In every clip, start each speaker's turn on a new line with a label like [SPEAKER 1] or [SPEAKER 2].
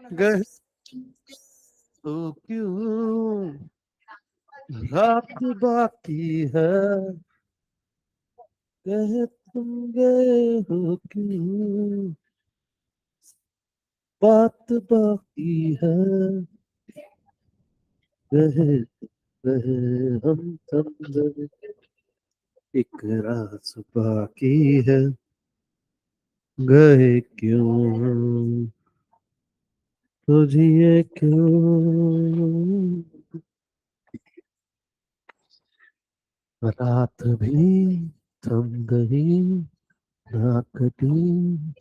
[SPEAKER 1] गए तो क्यों रात बाकी है, कहे तुम गए हो क्यों बात बाकी है, कहे कहे हम समझे एक रात बाकी है, गए क्यों तुझे क्यों रात भी थम गई ना कटी।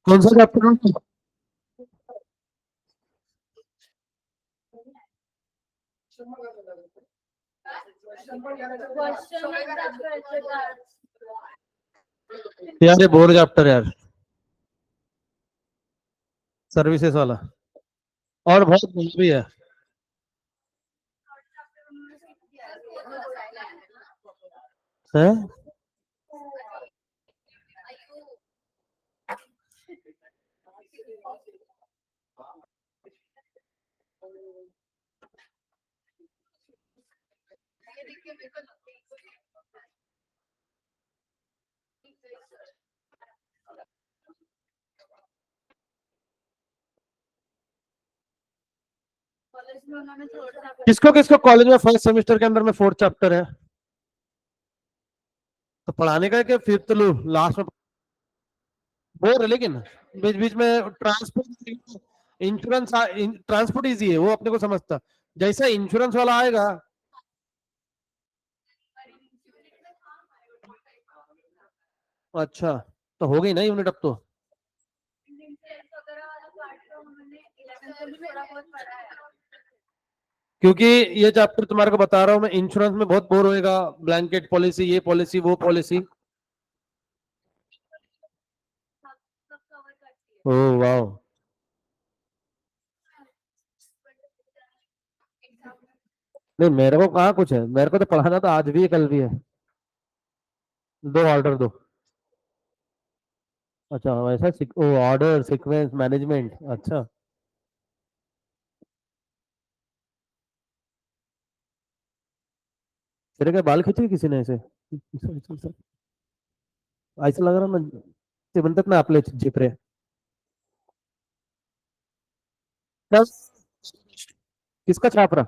[SPEAKER 1] कौन सा चैप्टर? यार ये बोर चैप्टर यार, सर्विसेज वाला, और बहुत बड़ा भी है। है? किसको किसको कॉलेज में फर्स्ट सेमेस्टर के अंदर में फोर्थ चैप्टर है, तो पढ़ाने का है कि फिफ्थ लो लास्ट में? बोर है लेकिन बीच बीच में ट्रांसपोर्ट, इंश्योरेंस, ट्रांसपोर्ट इजी है वो अपने को समझता, जैसा इंश्योरेंस वाला आएगा। अच्छा, तो हो गई ना यूनिट अब तो, क्योंकि ये चैप्टर तुम्हारे को बता रहा हूँ मैं, इंश्योरेंस में बहुत बोर होएगा, ब्लैंकेट पॉलिसी, ये पॉलिसी वो पॉलिसी। ओह वाह। नहीं मेरे को कहाँ कुछ है, मेरे को तो पढ़ाना तो आज भी है कल भी है। दो ऑर्डर दो। अच्छा वैसा ओ ऑर्डर सीक्वेंस मैनेजमेंट, अच्छा। तेरे क्या बाल खींचे किसी ने ऐसे? ऐसा लग रहा ना ते म्हणतात ना आपले जिपरे। क्या? किसका छाप रहा?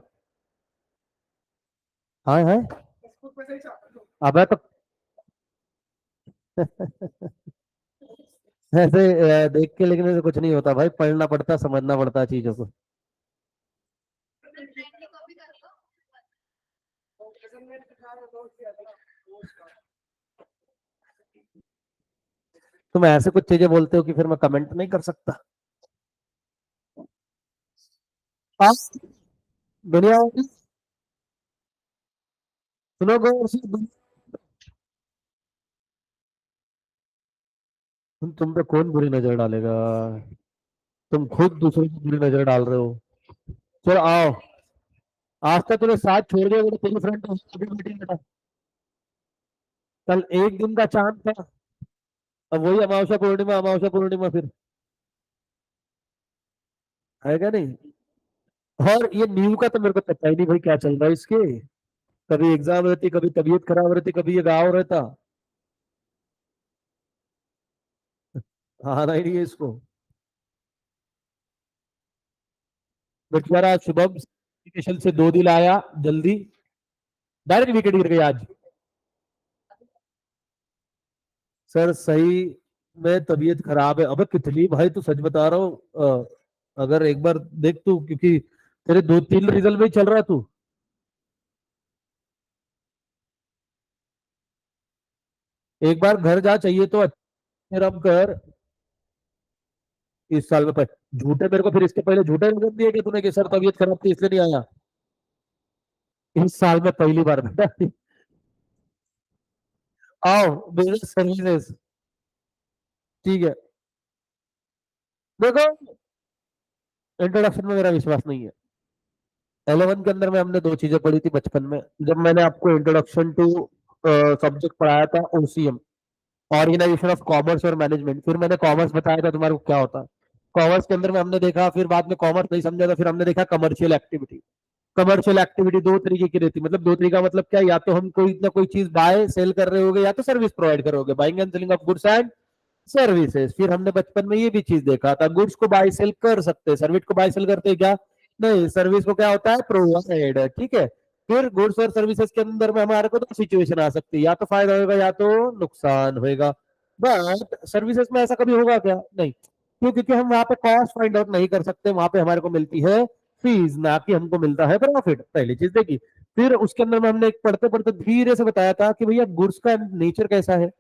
[SPEAKER 1] हाँ है। अब तो ऐसे देख के लिखने से कुछ नहीं होता भाई, पढ़ना पड़ता, समझना पड़ता है चीजों को। तुम ऐसे कुछ चीजें बोलते हो कि फिर मैं कमेंट नहीं कर सकता। हाँ, दुनिया होगी, सुनो गौर से, तुम पे कौन बुरी नजर डालेगा? तुम खुद दूसरों की बुरी नजर डाल रहे हो। चलो आओ, आज तक तूने साथ छोड़ दिया तो तेरी फ्रेंड तो आगे बैठी बेटा। कल एक दिन का चांद था, अब वही अमावस्या पूर्णिमा, अमावस्या पूर्णिमा फिर, है क्या नहीं? और ये न्यू का तो मेरे को पता ही नहीं भाई क्या चल रहा है इसके, कभी एग्जाम रहती, कभी तबीयत खराब रहती, कभी ये गाँव रहता। आना ही नहीं है इसको। बेचारा शुभम वेकेशन से 2 दिन आया जल्दी, डायरेक्ट विकेट गिर गई आज। सर सही में तबीयत खराब है, अबे कितनी भाई, तू सच बता रहा हूँ, अगर एक बार देख तू, क्योंकि तेरे 2-3 रिजल्ट में ही चल रहा है तू, एक बार घर जा चाहिए तो अच्छे रब कर। इस साल में झूठे मेरे को फिर इसके पहले झूठे रिजल्ट दिए कि तूने कि सर तबीयत खराब थी इसलिए नहीं आया। इस साल में पहली बार बेटा। आओ, बिजनेस सर्विसेज, ठीक है। देखो, इंट्रोडक्शन में मेरा विश्वास नहीं है। 11 के अंदर में हमने दो चीजें पढ़ी थी बचपन में, जब मैंने आपको इंट्रोडक्शन टू सब्जेक्ट पढ़ाया था ओसीएम, ऑर्गेनाइजेशन ऑफ कॉमर्स और मैनेजमेंट। फिर मैंने कॉमर्स बताया था तुम्हारे को क्या होता है। कॉमर्स के अंदर में हमने देखा, फिर बाद में कॉमर्स नहीं समझा था, फिर हमने देखा कमर्शियल एक्टिविटी। कमर्शियल एक्टिविटी दो तरीके की रहती है, मतलब दो तरीका मतलब क्या, या तो हम कोई ना कोई चीज बाय सेल कर रहे होगे, या तो सर्विस प्रोवाइड कर रहे होगे, buying and selling of goods and services. फिर हमने बचपन में ये भी चीज देखा था, गुड्स को बाय सेल कर सकते हैं, सर्विस को बाय सेल करते हैं क्या, नहीं, सर्विस को क्या होता है, प्रोवाइड, ठीक है। फिर गुड्स और सर्विसेज के अंदर में हमारे को दो सिचुएशन आ सकती है, या तो फायदा होगा या तो नुकसान होगा। बट सर्विसेज में ऐसा कभी होगा क्या, नहीं, क्यों, क्योंकि हम वहां पे कॉस्ट फाइंड आउट नहीं कर सकते, वहां पे हमारे को मिलती है फीस, ना कि हमको मिलता है प्रॉफिट, पहली चीज देखी। फिर उसके अंदर में हमने एक पढ़ते पढ़ते धीरे से बताया था कि भैया गुड्स का नेचर कैसा है,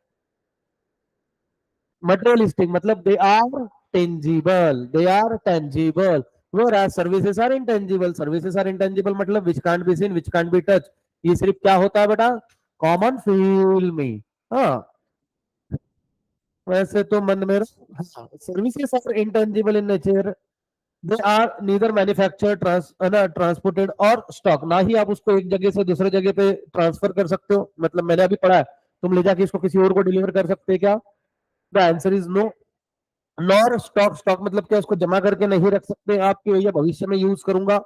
[SPEAKER 1] materialistic, मतलब they are tangible, they are tangible, whereas services are intangible, services are intangible मतलब which can't be seen, which can't be touched। ये सिर्फ क्या होता है बेटा, कॉमन फील में। हाँ, वैसे तो मन में, services are intangible in nature, they are neither manufacture transported और स्टॉक, ना ही आप उसको एक जगह से दूसरे जगह पे ट्रांसफर कर सकते हो, मतलब मैंने अभी पढ़ा है, तुम ले जाके इसको किसी और को डिलीवर कर सकते हैं क्या, the answer is no. Nor stock, stock मतलब क्या, उसको जमा करके नहीं रख सकते आप कि भैया भविष्य में यूज करूंगा,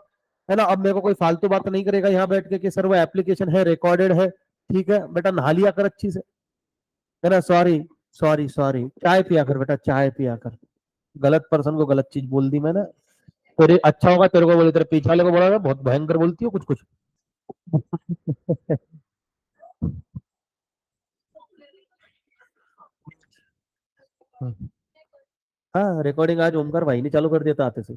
[SPEAKER 1] है ना। अब मेरे को कोई फालतू बात नहीं करेगा यहाँ बैठ के कि सर वो एप्लीकेशन है, रिकॉर्डेड है, ठीक है बेटा, नहा लिया कर अच्छी से, है ना। सॉरी, सॉरी, सॉरी, चाय पिया कर बेटा, चाय पिया कर। गलत पर्सन को गलत चीज बोल दी मैंने। तेरे अच्छा होगा तेरे को बोले, तेरे पीछे वाले को बोला था, बहुत भयंकर बोलती हो कुछ कुछ। हाँ, रिकॉर्डिंग आज ओमकार भाई ने चालू कर दिया था आते से।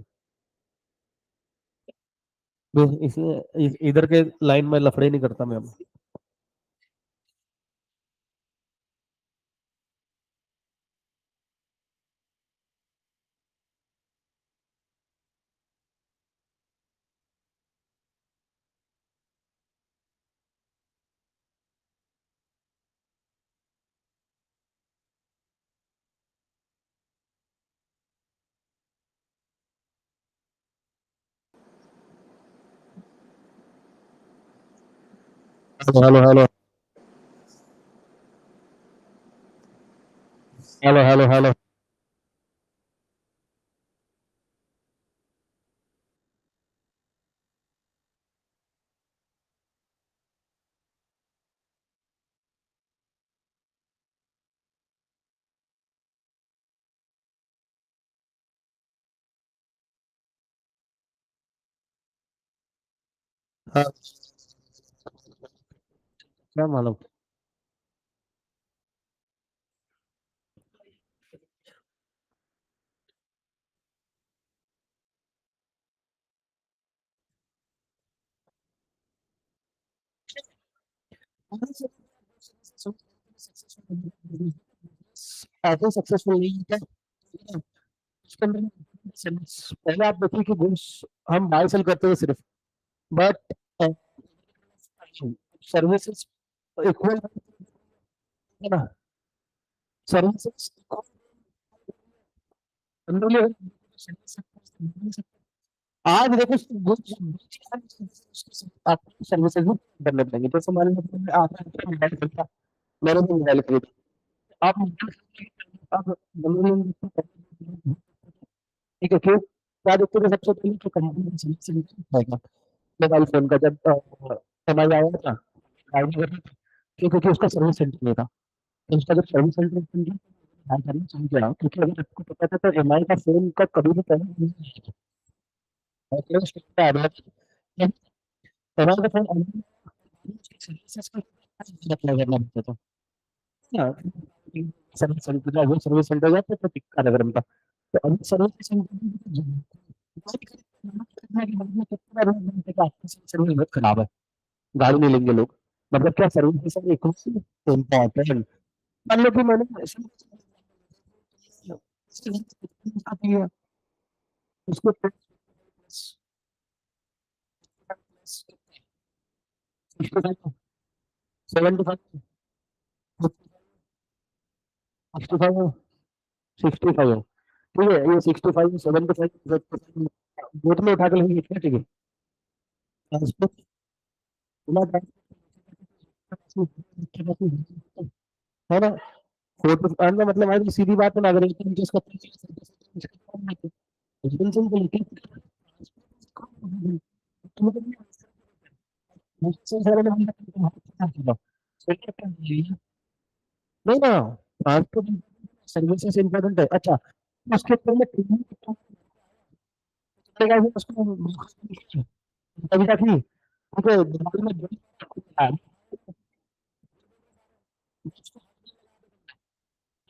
[SPEAKER 1] इसलिए इधर के लाइन में लफड़े नहीं करता मैं अब। Hello, hello, hello, hello, hello, hello. हाँ, क्या मालूम। ऐसे सक्सेसफुल नहीं है क्या, उसके अंदर पहले आप देखिए कि गुड्स हम बाय सेल करते हुए सिर्फ, बट सर्विसेज इक्वल है ना, सर्विसेज आज देखो गुड्स आपको सर्विसेज भी करने पड़ेंगे, जैसे मान लीजिए आपने मोबाइल खरीदा, मैंने भी मोबाइल खरीदा, आप आप ठीक है, क्यों, क्या देखते थे सबसे पहले तो कंपनी का सर्विस मोबाइल फोन का, जब एमआई आया था, गाड़ी में था, क्यों, क्योंकि उसका सर्विस सेंटर नहीं था, तो उसका जब सर्विस सेंटर बाय करना चाहिए क्या, क्योंकि अगर आपको पता था तो एमआई का फोन का कभी भी पहले नहीं एमआई का फोन सर्विसेज का अप्लाई करना पड़ता था। हाँ, सर्विस सेंटर, वो सर्विस सेंटर जाते थे टिक्का नगर में था, तो अभी सर्विस सेंटर सर्विस बहुत खराब है, गाड़ी नहीं लेंगे लोग, मतलब क्या, सर्विस एक इम्पोर्टेंट, मान लो कि मैंने उसको 75, 65, 65, ठीक है, ये 65, 75 गोद में उठा के लेंगे क्या, ठीक है। ट्रांसपोर्ट, है ना? फोटो का मतलब है कि सीधी बात है ना, अगर एक तरीके से रिलेशनशिप को लेके नहीं ना, ट्रांसपोर्ट सर्विसेज इंपॉर्टेंट है। अच्छा, उसके ऊपर में उसको कभी तक नहीं, क्योंकि दिमाग में जो है,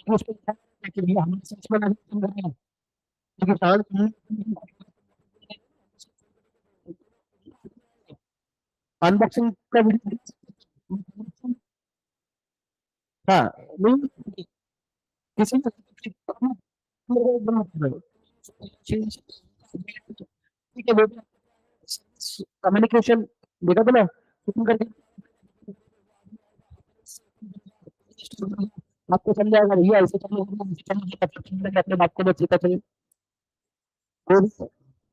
[SPEAKER 1] उसको क्या है कि भैया हमारे साथ में नहीं कर रहे हैं, क्योंकि अनबॉक्सिंग का वीडियो। हाँ, नहीं किसी ने ठीक है बेटा, कम्युनिकेशन बेटा तो ना तुम करके आपको समझ जाएगा भैया, ऐसे चलो ऐसे चलो, तब तक तुम लोग अपने बाप को मत सिखा चलो।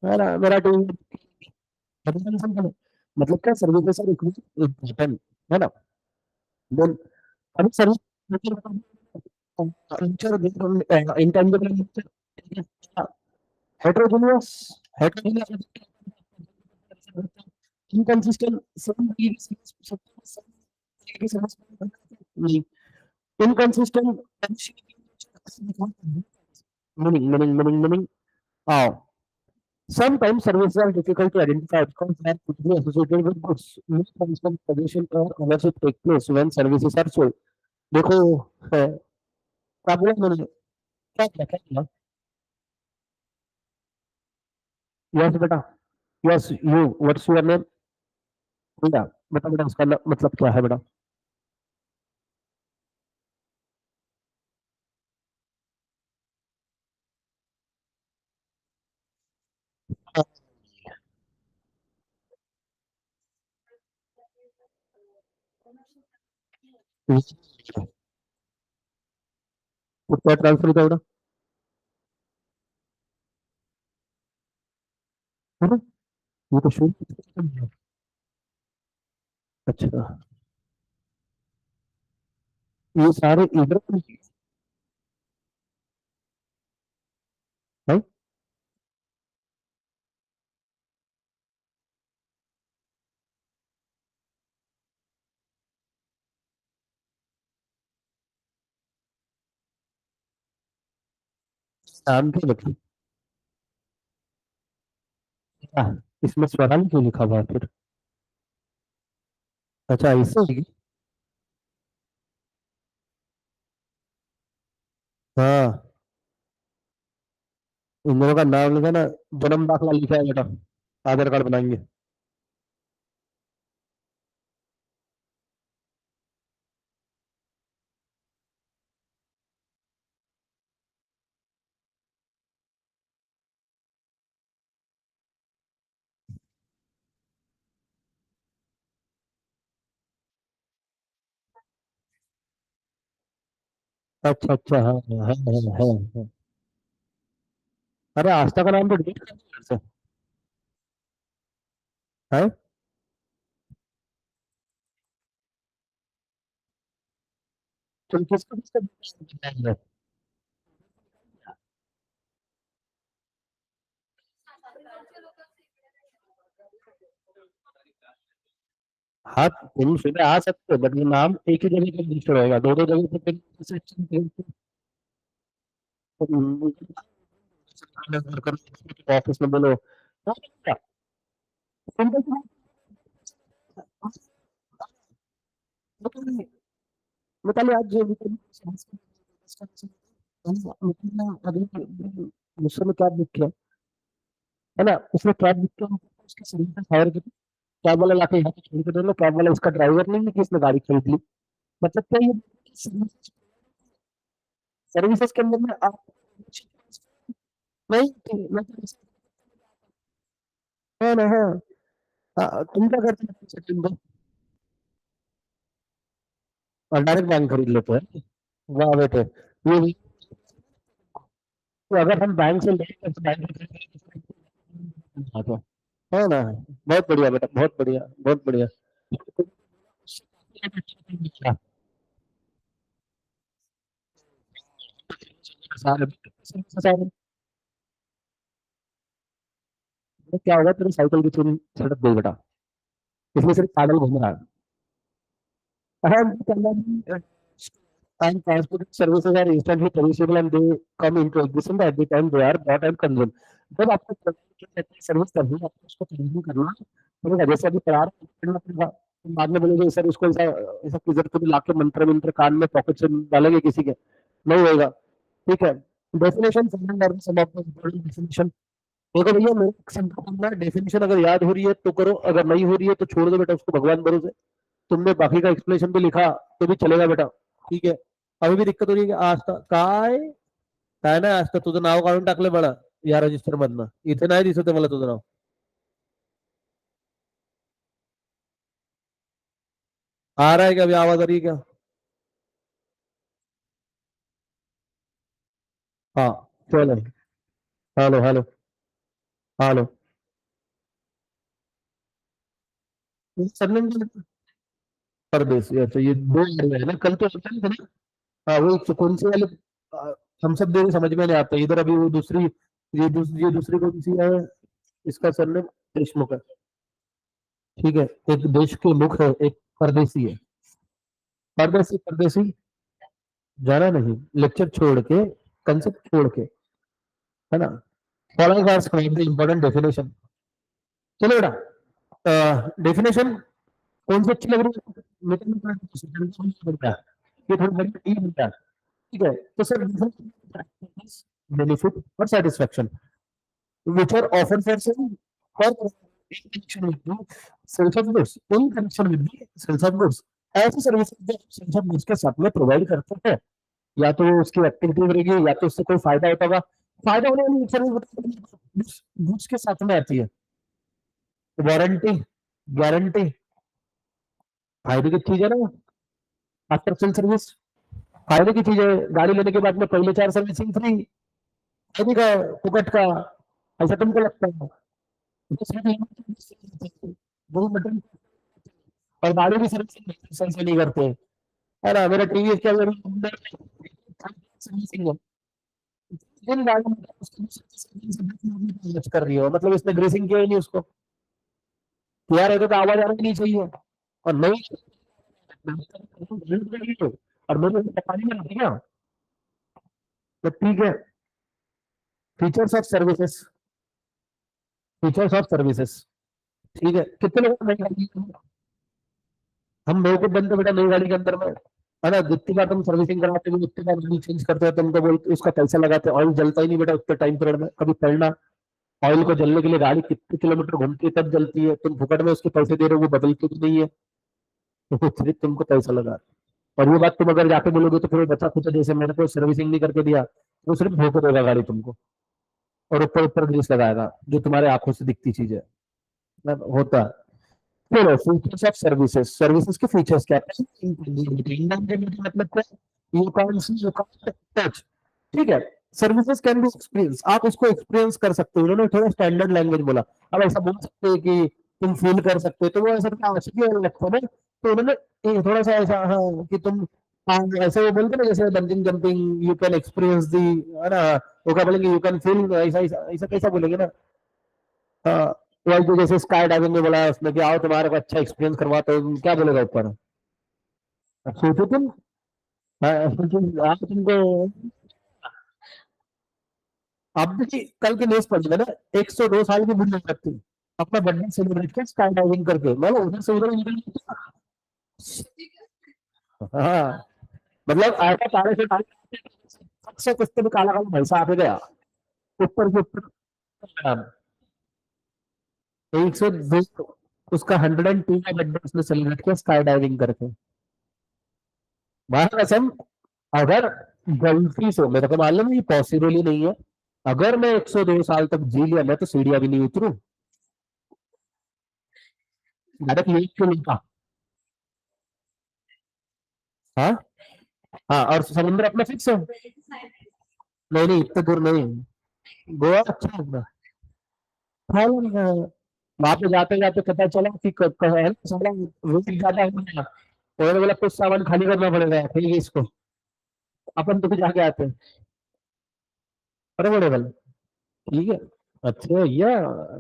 [SPEAKER 1] मेरा मेरा तो मतलब क्या सर्विस है इम्पोर्टेंट, है ना? देन अभी service future intangible heterogeneous heterogeneous inconsistent inconsistent meaning. Sometimes services are difficult to identify because they are quickly associated with goods. Misconception, possession or ownership take place when services are sold. देखो क्या बोला मैंने, क्या किया? Yes बेटा, yes you, what's your name? बेटा, बता बेटा उसका मतलब क्या है बेटा? क्या ट्रांसफर होता है बेटा? है ना? ये तो शुरू। अच्छा, ये सारे इधर है। नाम के मतलब क्या? इसमें स्वराम क्यों लिखा हुआ है फिर? अच्छा ऐसे। हाँ, इन दोनों का नाम लिखा ना, जन्म दाखिला लिखा है बेटा, आधार कार्ड बनाएंगे। अच्छा अच्छा, हाँ हाँ हाँ हाँ हाँ हाँ। अरे आस्था का नाम तो डिलीट कर दिया फिर से। है? तुम किसको किसको बताएंगे? हाँ, तुम सुबह आ सकते हो बट ये नाम एक ही जगह पे रजिस्टर होगा, दो दो जगह पे ऑफिस में बोलो। सिंपल सी बात, बताइए बताइए आज जो अभी मुझसे में कैब बुक किया, है ना? उसने कैब बुक किया, उसके सर्विस हायर की, कैब वाला लाके यहाँ पे छोड़ के दे लो, कैब वाला उसका ड्राइवर नहीं है कि इसने गाड़ी खरीद ली। मतलब क्या ये सर्विसेज के अंदर में आप नहीं मतलब हाँ ना, हाँ तुम क्या करते हो सेकंड में? और डायरेक्ट बैंक खरीद लेते हैं। वाह बेटे, ये तो अगर हम बैंक से लेंगे तो बैंक से हाँ तो है ना। बहुत बढ़िया बेटा, बहुत बढ़िया बहुत बढ़िया। सारे सारे क्या होगा, तेरी साइकिल की चोरी सड़क गई बेटा, इसमें सिर्फ पैदल घूम रहा है। And transport services are instantly perishable and they come into existence at the time they are bought and consumed. जब आपको सर्विस करनी है, आपको उसको कंज्यूम करना पड़ेगा। जैसे अभी तैयार करना पड़ेगा, तुम बाद में बोलोगे सर उसको ऐसा ऐसा किधर कभी लाके मंत्र मंत्र कान में पॉकेट से डालेंगे किसी के, नहीं होएगा। ठीक है। Definition, some of the important definition. देखो भैया, मेरे सिंपल करना है, डेफिनेशन अगर याद हो रही है तो करो, अगर नहीं हो रही है तो छोड़ दो बेटा, उसको भगवान भरोसे। तुमने बाकी का एक्सप्लेनेशन भी लिखा तो भी चलेगा बेटा। ठीक है। अभी भी दिक्कत हो रही है की आस्था काय, काय नाही आस्था, तुझं नाव काढून टाकलं मला या रजिस्टर मधनं, इथे नाही दिसत आहे मला तुझं नाव। आ रहा है क्या, अभी आवाज आ रही है क्या? हाँ चलो। Hello hello. हेलो। सरनेम परदेसी, अच्छा ये दो area है ना, कल तो होता नहीं था ना। हाँ वो कौन से वाले, हम सब देने समझ में नहीं आता इधर। अभी वो दूसरी, ये दूसरी कौन सी है, इसका सरनेम देशमुख है। ठीक है। एक देश के मुख है, एक परदेसी है। परदेसी परदेसी जाना नहीं, लेक्चर छोड़ के, कंसेप्ट छोड़ के, है ना। Following are the important definition. चलो बेटा, डेफिनेशन कौन सी अच्छी लग रही है, मिलता है, ये थोड़ी बड़ी ई मिलता है। ठीक है। तो सर, बेनिफिट और satisfaction which are often present or in connection with the sales of goods, in connection with the sales of goods। ऐसी सर्विसेज जो सेल्स ऑफ गुड्स के साथ में प्रोवाइड करते हैं, या तो उसकी एक्टिविटी रहेगी या तो उससे कोई फायदा होता होगा। फायदा होने वाली सर्विस गुड्स के साथ में आती है। वारंटी, गारंटी, फायदे की चीज है ना। आफ्टर सेल सर्विस फायदे की चीज है। गाड़ी लेने के बाद में पहले 4 सर्विसिंग फ्री, फायदे का, फुकट का, ऐसा तुमको लगता है? वो मतलब, और गाड़ी भी सर्विसिंग से नहीं करते, है ना। मेरा टीवीएस क्या सर्विसिंग है, जिन गाड़ी में कर रही हो, मतलब इसने ग्रेसिंग किया ही नहीं उसको, किया रहता तो आवाज आना नहीं चाहिए। और नहीं, और मेरे पानी में नहीं है। तो ठीक है। Features of services, features of services. ठीक है। कितने लोग नई गाड़ी, हम लोगों को बनते बेटा नई गाड़ी के अंदर में, है ना। जितनी बार तुम सर्विसिंग कराते हो उतनी बार गाड़ी चेंज करते हो, तुमको बोलते उसका पैसा लगाते हो, ऑयल जलता ही नहीं बेटा उतने टाइम पीरियड में, कभी पड़ना। ऑयल को जलने के लिए गाड़ी कितने किलोमीटर घूमती है तब जलती है, तुम फुकट में उसके पैसे दे रहे हो, वो बदलती तो नहीं है। तो सिर्फ तुमको पैसा लगा। और ये बात तुम अगर जाके बोलोगे तो फिर वो बच्चा खुद जैसे मैंने कोई सर्विसिंग नहीं करके दिया, वो सिर्फ धोखा देगा गाड़ी तुमको, और ऊपर ऊपर ग्रीस लगाएगा, जो तुम्हारे आंखों से दिखती चीज है, मतलब होता है। चलो, फीचर्स ऑफ सर्विसेज, सर्विसेज के फीचर्स क्या है? इंटेंजिबिलिटी मतलब क्या? You can't see, you can't touch. ठीक है। सर्विसेज कैन बी एक्सपीरियंस, आप उसको एक्सपीरियंस कर सकते हो। उन्होंने थोड़ा स्टैंडर्ड लैंग्वेज बोला। अब ऐसा बोल सकते हैं कि तुम फील कर सकते हो, तो वो ऐसा क्या आवश्यक है लगता है ना। तो उन्होंने थोड़ा सा ऐसा, हाँ कि तुम, हाँ, ऐसे वो बोलते ना जैसे bungee jumping you can experience the, है ना। वो क्या बोलेंगे, यू कैन फील, ऐसा ऐसा ऐसा कैसा बोलेंगे ना। हाँ, वही तो जैसे स्काई डाइविंग में बोला है उसमें कि आओ तुम्हारे को अच्छा एक्सपीरियंस करवाते हो, क्या बोलेगा ऊपर? अब सोचो तुम, आप तुमको, अब भी कल की न्यूज पढ़ी मैंने, 102 साल की बुढ़ी औरत थी, अपना बर्थडे सेलिब्रेट किया स्काई डाइविंग करके, मतलब उधर से उधर निकल गई। हाँ, मतलब ऐसा तारे से तारे, सबसे कुछ तो भी काला काला भैंसा आ गया, ऊपर के ऊपर। 102, उसका 102 का बर्थडे उसने सेलिब्रेट किया स्काई डाइविंग करके। महाराज कसम, अगर गलती से, मेरे को मालूम है ये पॉसिबल ही नहीं है, अगर मैं 102 साल तक जी लिया, मैं तो सीढ़ियां भी नहीं उतरू, डायरेक्ट लीव क्यों नहीं था। हाँ। हाँ, और समुद्र अपना फिक्स है। नहीं नहीं, इतने दूर नहीं। गोवा अच्छा है। थाईलैंड वहां पे जाते जाते पता चला कि है ना, साला वेट ज्यादा हो गया, उन्होंने बोला कुछ सामान खाली करना पड़ेगा, ठीक है इसको, अपन तो जाके आते हैं। अरे बड़े भले, ठीक है। अच्छा भैया,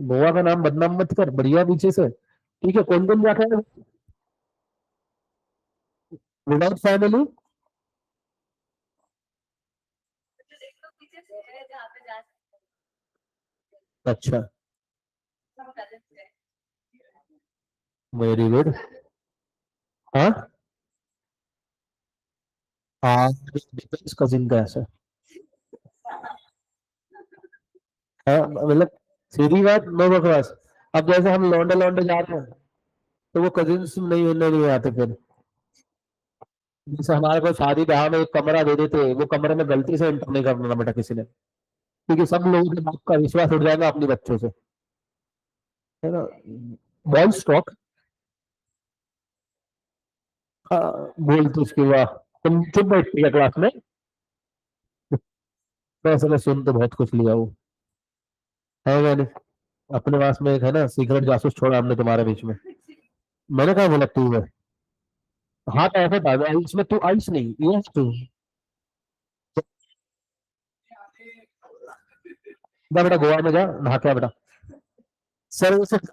[SPEAKER 1] गोवा का नाम बदनाम मत कर, बढ़िया पीछे से। ठीक है, कौन कौन जाता है विदाउट फैमिली? अच्छा, वेरी गुड। हाँ हाँ, कजिन का ऐसा। हाँ मतलब सीधी बात, नो बकवास। अब जैसे हम लौंडे लौंडे जा रहे हैं, तो वो कजिन्स नहीं होने नहीं आते फिर। जैसे हमारे को शादी ब्याह में एक कमरा दे देते, वो कमरे में गलती से एंटर नहीं करना बेटा किसी ने, क्योंकि सब लोगों के बाप का विश्वास उठ जाएगा अपने बच्चों से, है ना। Boys talk. हाँ, बोल तो उसकी वाह। तुम चुप बैठती है क्लास में? वैसे मैं सुन तो बहुत कुछ लिया हूँ, है मैंने। अपने पास में एक है ना सीक्रेट जासूस छोड़ा हमने तुम्हारे बीच में। मैंने कहा बोला तू है। हाँ तो ऐसा था, इसमें तू आइस नहीं, ये है तू। जा बेटा गोवा में जा, नहा के आ बेटा। Services,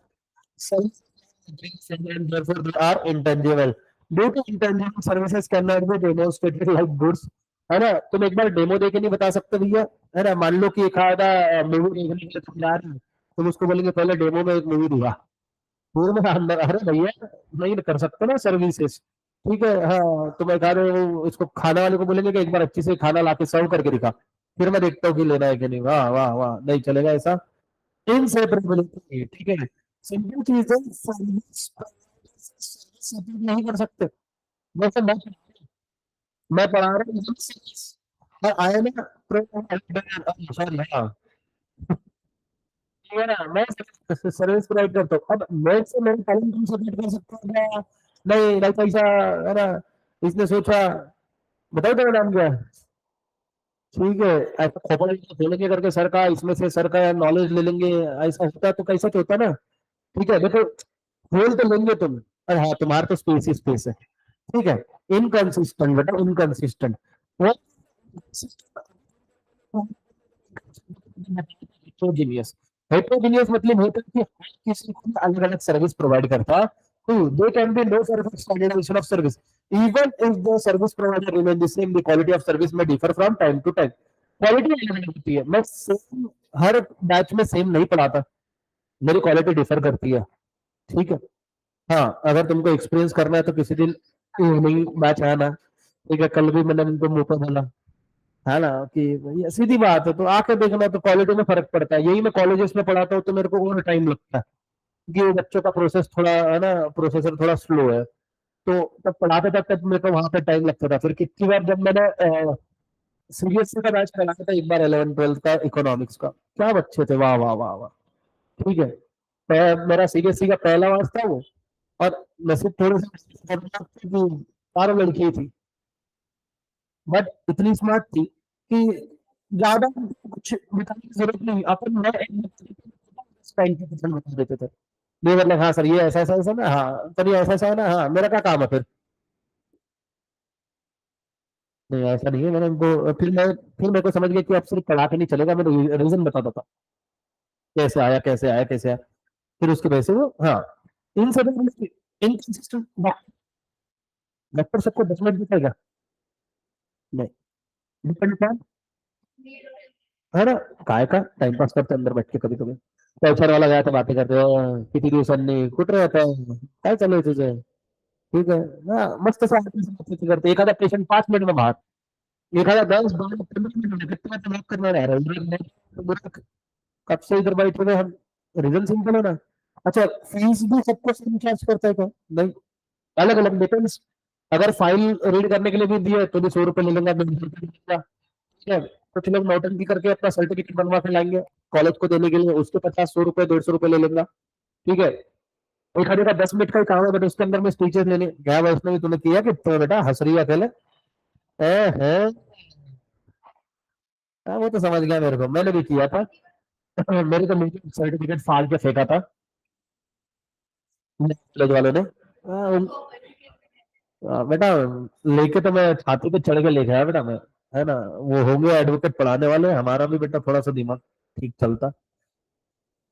[SPEAKER 1] are intangible, due to intangible services can not be demonstrated like goods. है ना, तुम एक बार डेमो दे के नहीं बता सकते भैया। है ना, मान लो कि एक आधा मूवी देखने के लिए तुम जा रहे हो, तुम उसको बोलेंगे पहले डेमो में एक मूवी दिखा, फिर मैं अंदर, अरे भैया नहीं कर सकते ना सर्विसेज। ठीक है, हाँ तुम एक आधे इसको खाना वाले को बोलेंगे कि एक बार अच्छी से खाना ला के सर्व करके दिखा, फिर मैं देखता हूँ कि लेना है कि नहीं। वाह वाह वाह, नहीं चलेगा ऐसा। इनसेपरेबिलिटी, ठीक है। सिंपल चीज है, सर्विस सेपरेट नहीं कर सकते। जैसे मैं पढ़ा रहा हूँ सर्विस, और आया ना सॉरी हाँ, ठीक है ना, मैं सर्विस प्रोवाइड करता हूँ। अब मैं से मेरे टैलेंट तुम सबमिट कर सकते हो क्या? नहीं नहीं पैसा, है ना। इसने सोचा, बताओ तेरा नाम क्या है? ठीक है, ऐसा खोपड़ी खोलेंगे करके सर का, इसमें से सर का नॉलेज ले लेंगे, ऐसा होता तो कैसा तो होता ना। ठीक है देखो, खोल तो लेंगे तुम, और हाँ तुम्हारा तो स्पेस ही स्पेस है। ठीक है, इनकंसिस्टेंट बेटा, इनकंसिस्टेंट। वो हेट्रोजीनियस, हेट्रोजीनियस मतलब होता है कि हर किसी को अलग अलग सर्विस प्रोवाइड करता, तो they can be no service standardization of service, even if the service provider remain the same, the quality of service may differ from time to time. Quality अलग अलग होती है, मैं सेम हर बैच में same नहीं पढ़ाता, मेरी क्वालिटी डिफर करती है। ठीक है, हाँ अगर तुमको एक्सपीरियंस करना है तो किसी दिन इवनिंग बैच आना। ठीक है, कल भी मैंने उनको मुंह पे बोला, है ना, कि ये सीधी बात है, तो आके देखना, तो क्वालिटी में फर्क पड़ता है। यही मैं कॉलेजेस में पढ़ाता हूँ तो मेरे को और टाइम लगता है, क्योंकि बच्चों का प्रोसेस थोड़ा, है ना, प्रोसेसर थोड़ा स्लो है। तो तब पढ़ाते तब तक मेरे को वहां पे टाइम लगता था। फिर कितनी बार जब मैंने सीबीएसई का बैच चलाया था, एक बार 11 12 का इकोनॉमिक्स का, क्या बच्चे थे, वाह वाह वाह वाह। ठीक है, मेरा सीबीएसई का पहला बैच था वो, और नसीब थोड़ी सी चारों लड़की थी, बट इतनी स्मार्ट थी कि ज्यादा कुछ बताने की जरूरत नहीं, अपन मैं एक टाइम के क्वेश्चन बता देते थे। नहीं मतलब हाँ सर ये ऐसा ऐसा ऐसा ना, हाँ सर ये ऐसा ऐसा है ना, हाँ मेरा क्या काम है फिर। नहीं ऐसा नहीं है, मैंने उनको फिर मेरे को समझ गया कि अब सिर्फ पढ़ा के नहीं चलेगा, मैं रीजन बताता था कैसे आया कैसे आया कैसे आया। फिर उसके वजह से वो, हाँ, इन सब इनकंसिस्टेंट। डॉक्टर सबको 10 मिनट दिखाएगा? नहीं, डिपेंड क्या, है ना, काय का टाइम पास करते अंदर बैठ के कभी कभी। पैसा वाला गया तो बातें करते हो, किती दिवसांनी कुठे रहता है, काय चालू आहे तुझं? ठीक है, हाँ मस्त से आदमी से बातचीत करते, एखादा पेशेंट 5 मिनट में बाहर, एखादा 10 12 15 मिनट में कितना तो बात करना रह रहा है। कब से इधर बैठे हुए हम, रीजन सिंपल है ना। अच्छा, फीस भी सबको सेम चार्ज करता है क्या? नहीं, अलग अलग डिपेंड्स। अगर फाइल रीड करने के लिए भी दिए तो भी 100 रुपये ले लेगा, 200 रुपये ले लेगा। ठीक है, कुछ लोग नौटंकी करके अपना सर्टिफिकेट बनवा के लाएंगे कॉलेज को देने के लिए, उसके 50 100 रुपये 150 रुपये ले लेगा। ठीक है, एक आधे का 10 मिनट का ही काम है, बट उसके अंदर में स्पीचेस लेने गया, वैष्णवी तूने किया कि तो बेटा हंस रही है अकेले? है हाँ, वो तो समझ गया, मेरे को मैंने भी किया था। मेरे को मुझे सर्टिफिकेट फाड़ के फेंका था कॉलेज वालों ने। हाँ, बेटा लेके तो मैं छाती पे चढ़ के लेके आया बेटा मैं, है ना। वो हो गया एडवोकेट पढ़ाने वाले, हमारा भी बेटा थोड़ा सा दिमाग ठीक चलता।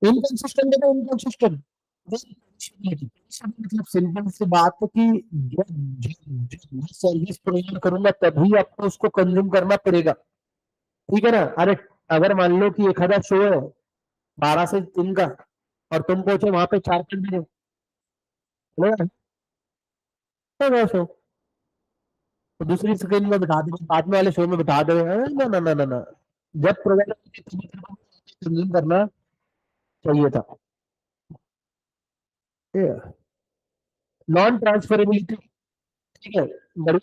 [SPEAKER 1] इनकंसिस्टेंट बेटा इनकंसिस्टेंट। मतलब सिंपल सी बात है कि जो सर्विस प्रोवाइड करूंगा तभी आपको उसको कंज्यूम करना पड़ेगा। ठीक है ना। अरे अगर मान लो कि एक आधा शो है 12 से 3 का, और तुम पहुंचे वहां पे 4 घंटे में, चलेगा शो। तो दूसरी स्क्रीन में बिठा दे, बाद में वाले शो में बिठा दे, ना ना ना ना ना। जब प्रोवाइडर कंज्यूम करना चाहिए था। Non transferability. ठीक है। बड़ी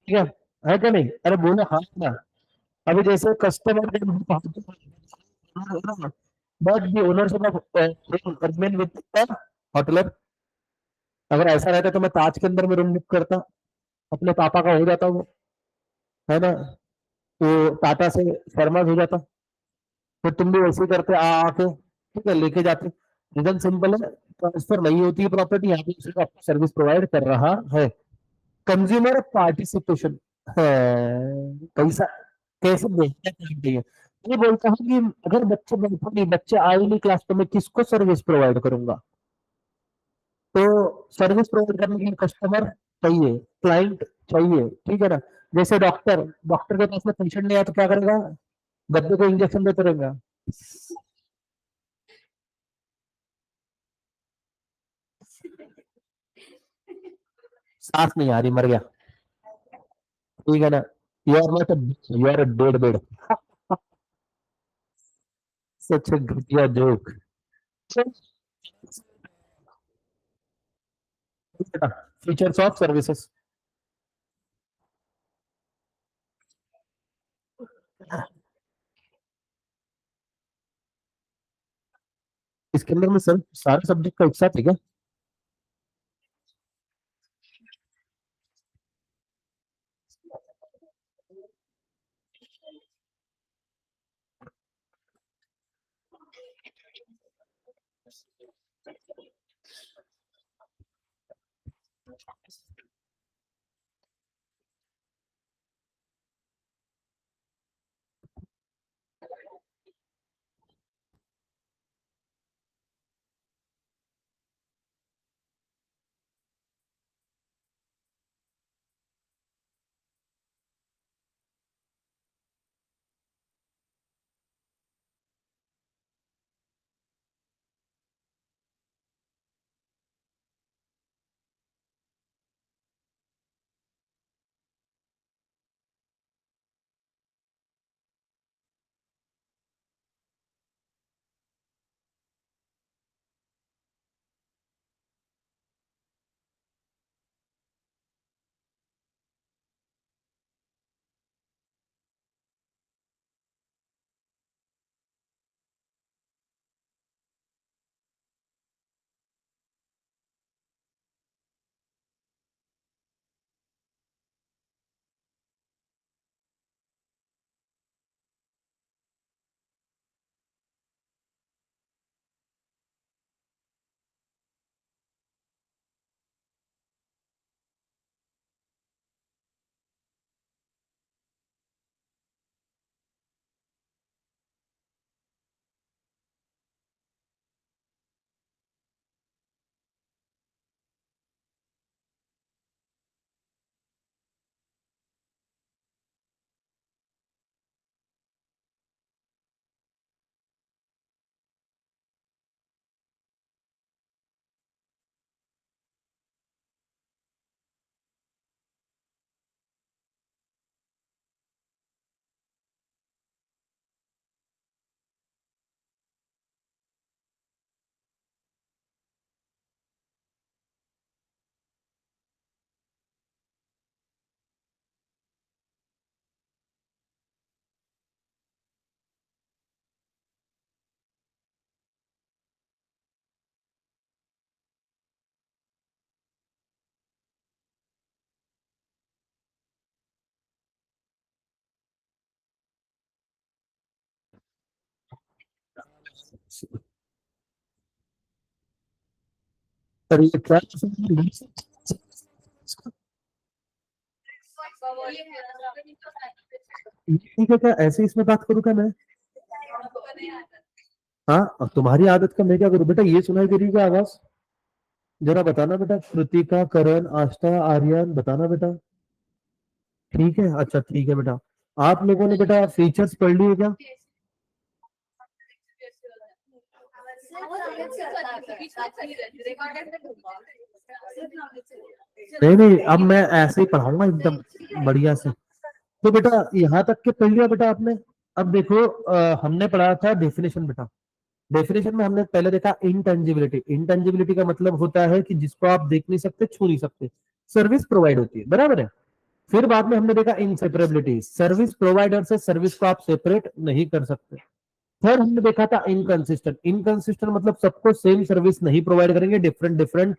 [SPEAKER 1] ठीक है क्या नहीं, अरे बोले हाँ ना। अभी जैसे customer but the ownership of agreement with होटलर। अगर ऐसा रहता तो मैं ताज के अंदर में रूम बुक करता, अपने पापा का हो जाता वो, है ना। तो टाटा से शर्मा हो जाता, फिर तुम भी वैसे ही करते आके, ठीक है, लेके जाते। रीजन सिंपल है, ट्रांसफर नहीं होती है प्रॉपर्टी, यहाँ पे सिर्फ आपको सर्विस प्रोवाइड कर रहा है। कंज्यूमर पार्टिसिपेशन है। पैसा कैसे भेजना चाहिए। ये बोलता हूँ कि अगर बच्चे बैठे नहीं, बच्चे आए नहीं क्लास, तो मैं किसको सर्विस प्रोवाइड करूंगा। तो सर्विस प्रोवाइड करने के लिए कस्टमर चाहिए, क्लाइंट चाहिए, ठीक है ना। जैसे डॉक्टर, डॉक्टर के पास में पेशेंट नहीं आया तो क्या करेगा, गद्दे को इंजेक्शन देते रहेगा। सांस नहीं आ रही, मर गया। ठीक है ना। You are not, you are dead bed. Such a घटिया जोक। Features of services. इसके अंदर में सर सारे सब्जेक्ट का एक साथ है क्या। अरे ये क्या ठीक है, क्या ऐसे इसमें बात करूँ क्या मैं? हाँ, अब तुम्हारी आदत का मैं क्या करूँ बेटा? ये सुनाई दे रही है क्या आवाज? जरा बताना बेटा, कृतिका, करण, आस्था, आर्यन, बताना बेटा। ठीक है, अच्छा ठीक है बेटा। आप लोगों ने बेटा फीचर्स पढ़ लिए क्या? नहीं नहीं, अब मैं ऐसे ही पढ़ाऊंगा एकदम बढ़िया से। तो बेटा यहाँ तक के पढ़ लिया बेटा आपने? अब देखो, हमने पढ़ा था डेफिनेशन बेटा। डेफिनेशन में हमने पहले देखा इंटेंजिबिलिटी। इंटेंजिबिलिटी का मतलब होता है कि जिसको आप देख नहीं सकते, छू नहीं सकते, सर्विस प्रोवाइड होती है, बराबर है। फिर बाद में हमने देखा इनसेपरेबिलिटी, सर्विस प्रोवाइडर से सर्विस को आप सेपरेट नहीं कर सकते। फिर हमने देखा था इनकंसिस्टेंट। इनकंसिस्टेंट मतलब सबको सेम सर्विस नहीं प्रोवाइड करेंगे, डिफरेंट डिफरेंट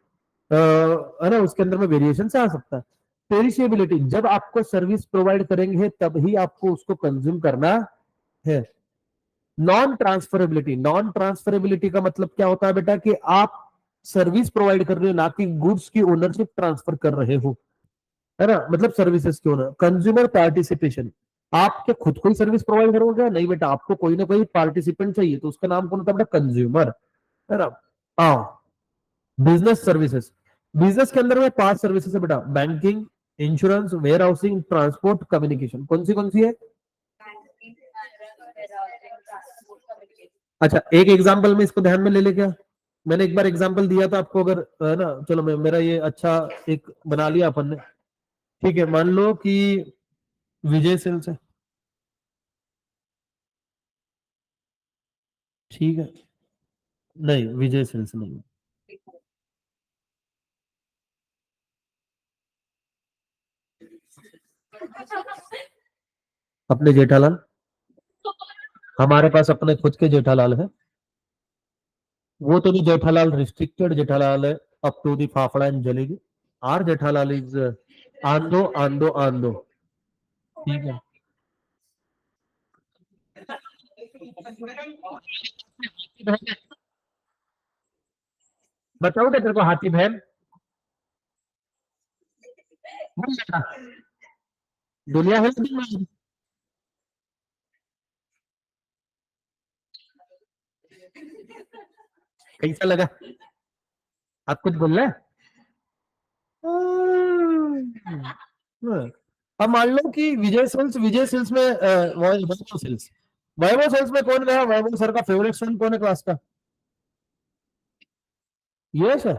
[SPEAKER 1] है ना, उसके अंदर में वेरिएशन से आ सकता है। पेरिशेबिलिटी, जब आपको सर्विस प्रोवाइड करेंगे तभी आपको उसको कंज्यूम करना है। नॉन ट्रांसफरेबिलिटी, नॉन ट्रांसफरेबिलिटी का मतलब क्या होता है बेटा? कि आप सर्विस प्रोवाइड कर रहे हो, ना कि गुड्स की ओनरशिप ट्रांसफर कर रहे हो, है ना, मतलब सर्विसेज की ओनर। कंज्यूमर पार्टिसिपेशन, आपके खुद को ही सर्विस प्रोवाइड करोगे? नहीं बेटा, आपको कोई ना कोई पार्टिसिपेंट चाहिए, तो उसका नाम कौन होता है बेटा? कंज्यूमर, है ना। हाँ, बिजनेस सर्विसेज। बिजनेस के अंदर में 5 सर्विसेज है बेटा: banking, insurance, warehousing, transport, communication. कौन सी है? अच्छा, एक एग्जांपल में इसको ध्यान में ले ले क्या? मैंने एक बार एग्जांपल दिया था आपको, अगर है ना, चलो मैं मेरा ये अच्छा एक बना लिया अपन ने। ठीक है, मान लो कि विजय सेल्स है। ठीक है, नहीं विजय सेल्स नहीं। अपने जेठालाल, हमारे पास अपने खुद के जेठालाल है। वो तो नहीं जेठालाल रिस्ट्रिक्टेड जेठालाल है, up to the fafda and jalebi. Are Jethalal is आंदो आंदो आंदो। ठीक है। बताओ क्या तेरे को हाथी बहन? दुनिया है दुनिया। कैसा लगा? आप कुछ बोल रहे हैं? अब मान लो कि विजय सेल्स में वैभव सेल्स, वैभव सेल्स में कौन गया? वैभव सर का फेवरेट स्टूडेंट कौन है क्लास का? यश है।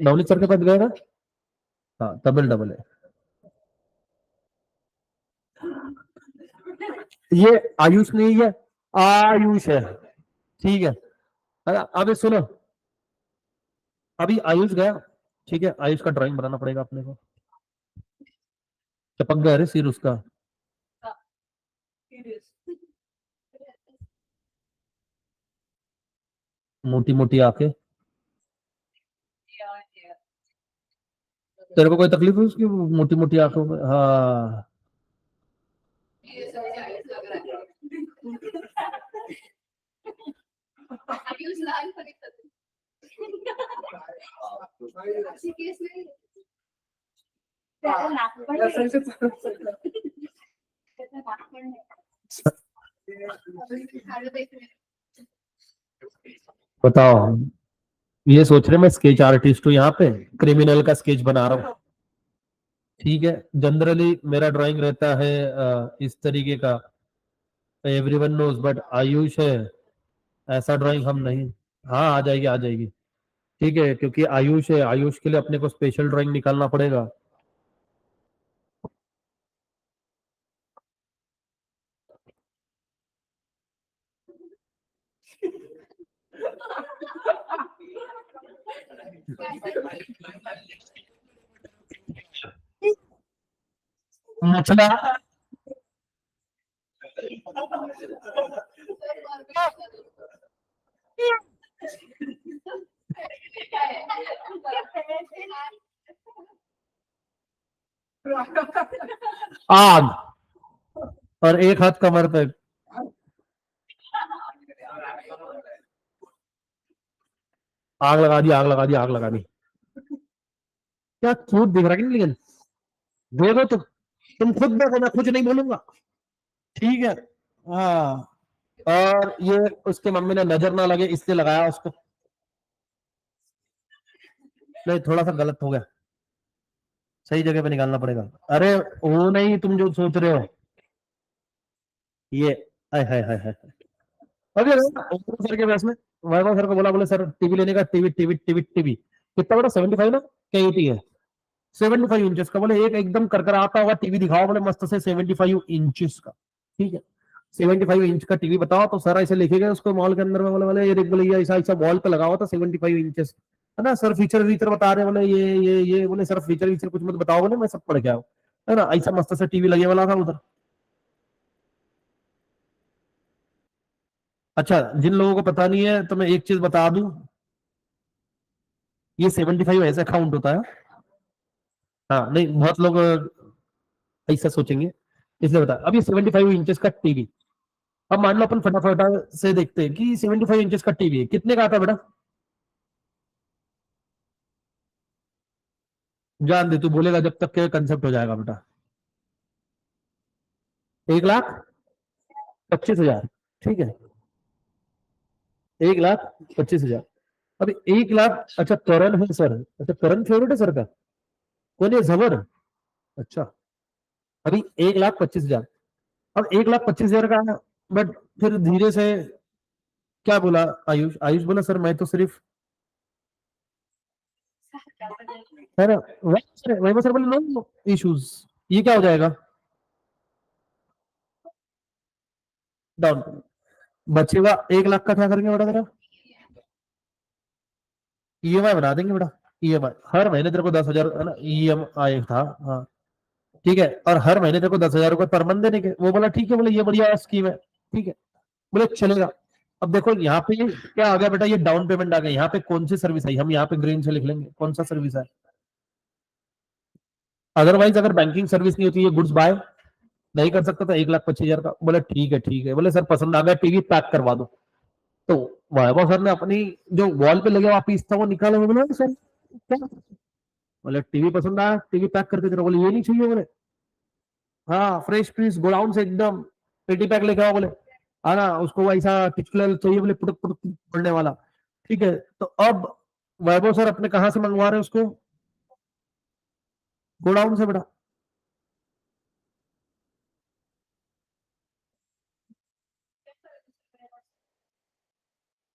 [SPEAKER 1] नवनीत सर के पास गया ना? हाँ, डबल डबल है। ये आयुष नहीं है, आयुष है। ठीक है। अब ये सुनो, अभी आयुष गया। ठीक है, आयुष का ड्राइंग बनाना पड़ेगा अपने को। चपक गया रे सिर उसका। मोटी मोटी आंखें। तेरे को कोई तकलीफ है उसकी मोटी मोटी आंखों में? हाँ। बताओ, ये सोच रहे मैं स्केच आर्टिस्ट हूँ यहाँ पे, क्रिमिनल का स्केच बना रहा हूँ। ठीक है, जनरली मेरा ड्राइंग रहता है इस तरीके का, एवरीवन नोज, बट आयुष है, ऐसा ड्राइंग हम नहीं। हाँ, आ जाएगी आ जाएगी। ठीक है, क्योंकि आयुष है, आयुष के लिए अपने को स्पेशल ड्राइंग निकालना पड़ेगा। मछला। आग। और एक हाथ कमर पे। आग लगा दी, आग लगा दी, आग लगा दी। क्या क्यूट दिख रहा है कि नहीं? लेकिन दे दो तो, तुम खुद देखो, मैं कुछ नहीं बोलूंगा। ठीक है। हाँ। और ये उसके मम्मी ने नजर ना लगे इसलिए लगाया उसको। नहीं, थोड़ा सा गलत हो गया, सही जगह पे निकालना पड़ेगा। अरे वो नहीं, तुम जो सोच रहे हो ये। हाय हाय हाय हाय। अभी वैभव सर के पास में, वैभव सर को बोला, बोले सर टीवी लेने का, टीवी टीवी टीवी टीवी कितना बड़ा, 75 ना, क्या 80 है? 75 इंचेस का। बोले एक एकदम करकर आता होगा टीवी दिखाओ, बोले मस्त से 75 इंचेस का। ठीक है, 75 इंच का टीवी बताओ। तो सर ऐसे लेके गए उसको मॉल के अंदर में, बोले बोले ये देख, बोले ये ऐसा ऐसा वॉल पे लगा हुआ था 75 इंचेस, है ना सर? फीचर वीचर बता रहे हैं, बोले ये बोले सर फीचर वीचर कुछ मत बताओ, बोले मैं सब पढ़ के आऊँ, है ना? ऐसा मस्त से टीवी लगे वाला था उधर। अच्छा, जिन लोगों को पता नहीं है तो मैं एक चीज बता दूं, ये 75 ऐसे काउंट होता है। हाँ, नहीं बहुत लोग ऐसा सोचेंगे, इसलिए बता। अब ये 75 इंचेस का टीवी, अब मान लो अपन फटाफट से देखते हैं कि 75 इंचेस का टीवी है, कितने का आता है बेटा? जान दे, तू बोलेगा जब तक के कंसेप्ट हो जाएगा बेटा। 1,25,000। ठीक है, 1,25,000। अभी 1 लाख, अच्छा करण है सर, अच्छा करण फेवरेट है सर का? कौन है, जबर? अच्छा, अभी 1,25,000। अब 1,25,000 का है, बट फिर धीरे से क्या बोला आयुष? आयुष बोला सर मैं तो सिर्फ, है ना? वही सर बोले नो इश्यूज, ये क्या हो जाएगा? डाउन बचेगा 1 लाख का, क्या करेंगे बेटा तेरा? ईएमआई बना देंगे बेटा। ईएमआई हर महीने तेरे को 10,000, है ना, ईएमआई था। हाँ, ठीक है, और हर महीने तेरे को 10,000 रुपए पर मंथ देने के। वो बोला ठीक है, बोले ये बढ़िया स्कीम है। ठीक है, बोले चलेगा। अब देखो यहाँ पे ये क्या आ गया बेटा, ये डाउन पेमेंट आ गया। यहाँ पे कौन सी सर्विस आई, हम यहाँ पे ग्रीन से लिख लेंगे कौन सा सर्विस है। अदरवाइज अगर बैंकिंग सर्विस नहीं होती, ये गुड्स बाय नहीं कर सकता था 1,25,000 का। बोले ठीक है ठीक है, बोले सर पसंद आ गया टीवी, पैक करवा दो। तो वैभव सर ने अपनी जो वॉल पे लगे हुआ पीस था वो निकाला। वो बोला सर क्या? बोले टीवी पसंद आया, टीवी पैक करके दे रहा। बोले ये नहीं चाहिए, बोले हाँ फ्रेश पीस गोडाउन से एकदम पेटी पैक लेके आओ, बोले आना उसको ऐसा टिचकलर चाहिए, बोले पुटक पुटक पड़ने वाला। ठीक है, तो अब वैभव सर अपने कहाँ से मंगवा रहे हैं उसको? गोडाउन से बेटा।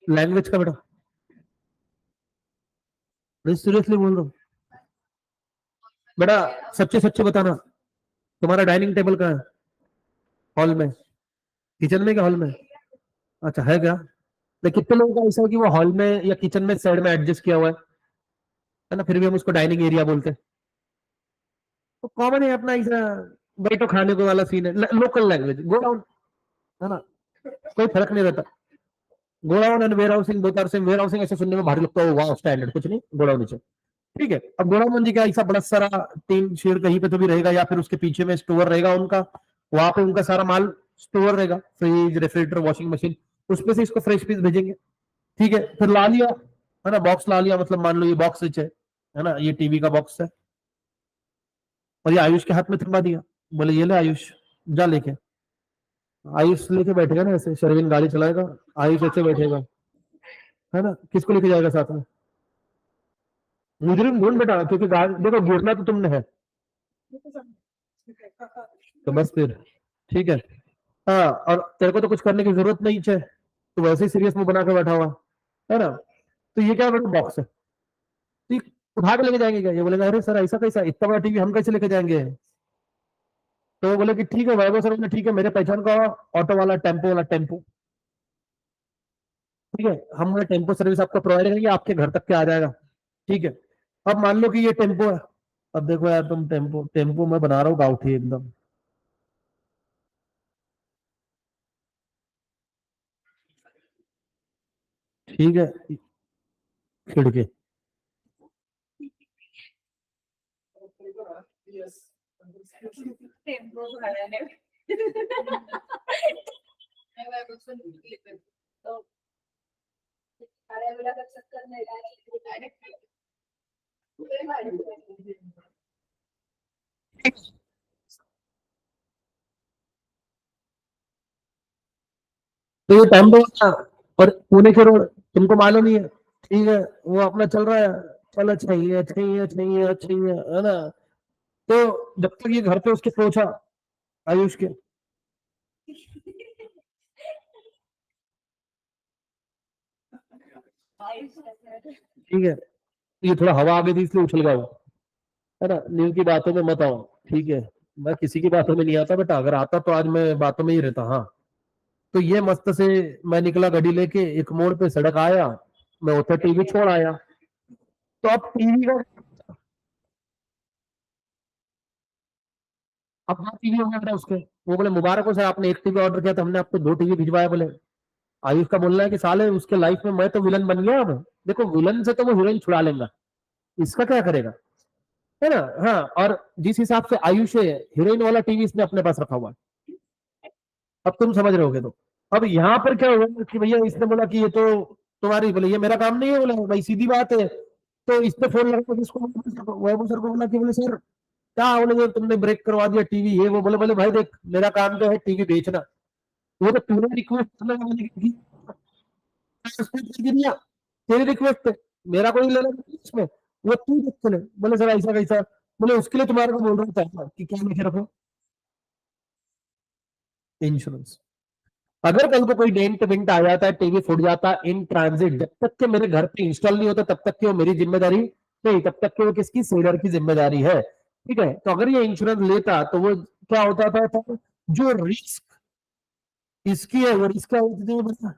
[SPEAKER 1] लैंग्वेज का बेटा, सीरियसली बोल रहा हूँ बेटा। सच्चे सच्चे बताना, तुम्हारा डाइनिंग टेबल कहाँ है? हॉल में? किचन में क्या हॉल में? अच्छा है क्या? लेकिन कितने लोगों का ऐसा है कि वो हॉल में या किचन में साइड में एडजस्ट किया हुआ है ना, फिर भी हम उसको डाइनिंग एरिया बोलते हैं। तो कॉमन है अपना ऐसा, बैठो खाने को वाला सीन है। लोकल लैंग्वेज गोडाउन, है ना? कोई फर्क नहीं रहता। Godown and warehousing both are same. Warehousing ऐसे सुनने में भारी लगता है, वाह स्टैंडर्ड, कुछ नहीं, गोडाउन नीचे। ठीक है, अब गोडाउन मंजी क्या, ऐसा बड़ा सारा टीन शेड कहीं पे तो भी रहेगा, या फिर उसके पीछे में स्टोर रहेगा उनका, वहां पे उनका सारा माल स्टोर रहेगा, फ्रिज रेफ्रिजरेटर वॉशिंग मशीन, उसमें से इसको फ्रेश पीस भेजेंगे। ठीक है, फिर ला लिया, है ना, बॉक्स ला लिया, मतलब मान लो ये बॉक्स है ना, ये टीवी का बॉक्स है, और ये आयुष के हाथ में थमा दिया। बोले ये ले आयुष, जा लेके। आयुष लेके बैठेगा ना, ऐसे शर्विन गाड़ी चलाएगा, आयुष ऐसे बैठेगा, है ना? किसको लेके जाएगा साथ में? मुजरिम ढूंढ बेटा, क्योंकि देखो गिरना तो तुमने है, तो बस फिर ठीक है। हाँ, और तेरे को तो कुछ करने की जरूरत नहीं है, तो वैसे ही सीरियस मुंह बना के बैठा हुआ, है ना? तो ये क्या बेटा, बॉक्स है, तो ये उठा के लेके जाएंगे क्या? ये बोलेगा अरे सर ऐसा कैसा, इतना बड़ा टीवी हम कैसे लेके जाएंगे? तो वो बोले कि ठीक है, वैभव सर बोले ठीक है, मेरे पहचान का ऑटो वाला, टेम्पो वाला, टेम्पो, ठीक है, हम टेम्पो सर्विस आपको प्रोवाइड करेंगे, आपके घर तक के आ जाएगा। ठीक है, अब मान लो कि ये टेम्पो है। अब देखो यार, तुम टेम्पो टेम्पो मैं बना रहा हूँ गाउठी एकदम। ठीक है, खिड़की, तो ये टाइम तो और पुणे के रोड तुमको मालूम ही है, ठीक है, वो अपना चल रहा है, चलो चाहिए चाहिए चाहिए चाहिए, है ना। तो जब तक ये घर पे उसके पहुंचा, आयुष के, ठीक है, ये थोड़ा हवा आ गई थी इसलिए उछल गया वो, है ना। नींद की बातों में मत आओ, ठीक है, मैं किसी की बातों में नहीं आता बेटा, अगर आता तो आज मैं बातों में ही रहता। हाँ, तो ये मस्त से मैं निकला गाड़ी लेके, एक मोड़ पे सड़क आया, मैं उधर टीवी छोड़ आया। तो अब टीवी का, अब हाँ टीवी हो गया बेटा उसके। वो बोले मुबारक हो सर, आपने एक टीवी ऑर्डर किया था, हमने आपको 2 टीवी भिजवाया। बोले आयुष का बोलना है कि साले उसके लाइफ में मैं तो विलन बन गया। अब देखो, विलन से तो वो हीरोइन छुड़ा लेगा, इसका क्या करेगा, है ना। हाँ, और जिस हिसाब से आयुष है, हीरोइन वाला टीवी इसने अपने पास रखा हुआ है। अब तुम समझ रहे होगे। तो अब यहाँ पर क्या हुआ कि भैया इसने बोला कि ये तो तुम्हारी, बोले ये मेरा काम नहीं है। बोले भाई सीधी बात है। तो इसने फोन लगा के इसको, वैभव सर को बोला कि बोले सर क्या, बोले जो तुमने ब्रेक करवा दिया टीवी, ये वो। बोले बोले भाई देख, मेरा काम जो है टीवी बेचना, वो तो तूने रिक्वेस्ट करना, मैंने की, दिया तेरी रिक्वेस्ट पे, मेरा कोई लेना नहीं इसमें, वो तू देख चले। बोले सर ऐसा कैसा, बोले उसके लिए तुम्हारे को बोल रहा था कि क्या लिखे रखो, इंश्योरेंस। अगर कल को कोई डेंट वेंट आ जाता है, टीवी फूट जाता है इन ट्रांजिट, जब तक के मेरे घर पे इंस्टॉल नहीं होता तब तक की वो मेरी जिम्मेदारी नहीं, तब तक के वो किसकी, सेलर की जिम्मेदारी है। ठीक है, तो अगर ये इंश्योरेंस लेता तो वो क्या होता था, जो रिस्क इसकी है वो रिस्क क्या होती थी,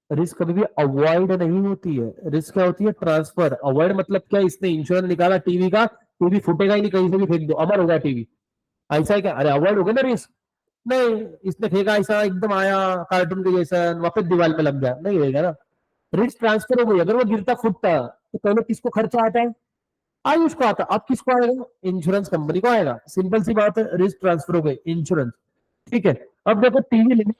[SPEAKER 1] रिस्क कभी भी अवॉइड नहीं होती है, रिस्क क्या होती है, ट्रांसफर। अवॉइड मतलब क्या, इसने इंश्योरेंस निकाला टीवी का, टीवी फूटेगा ही नहीं, कहीं से भी फेंक दो अमर होगा टीवी, ऐसा है क्या, अरे अवॉइड हो गया ना रिस्क। नहीं, इसने फेंका ऐसा एकदम आया कार्टून के जैसा, वापस दीवार में लग गया, नहीं रहेगा ना। रिस्क ट्रांसफर हो गई, अगर वो गिरता फुटता तो पहले किसको खर्चा आता है, आयुष को आता, अब किसको आएगा, इंश्योरेंस कंपनी को आएगा। सिंपल सी बात है, रिस्क ट्रांसफर हो गई, इंश्योरेंस। ठीक है। अब देखो टीवी लेने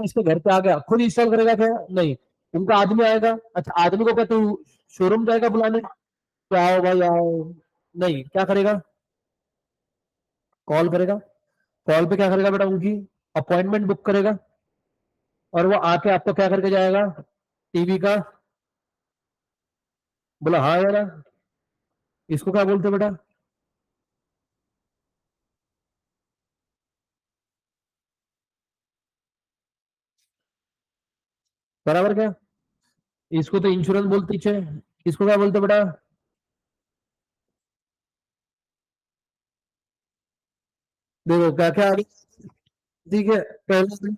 [SPEAKER 1] इसके घर पे आ गया, खुद इंस्टॉल करेगा क्या, नहीं, उनका आदमी आएगा। अच्छा, आदमी को क्या तू शोरूम जाएगा बुलाने, क्या आओ भाई आओ, नहीं, क्या करेगा, कॉल करेगा। कॉल पे क्या करेगा बेटा, उनकी अपॉइंटमेंट बुक करेगा, और वो आके आपको क्या करके जाएगा, टीवी का, बोला हाँ यार, इसको क्या बोलते बेटा, बराबर क्या, इसको तो इंश्योरेंस बोलते छे, इसको क्या बोलते बेटा, देखो क्या क्या आगे, ठीक है, पहले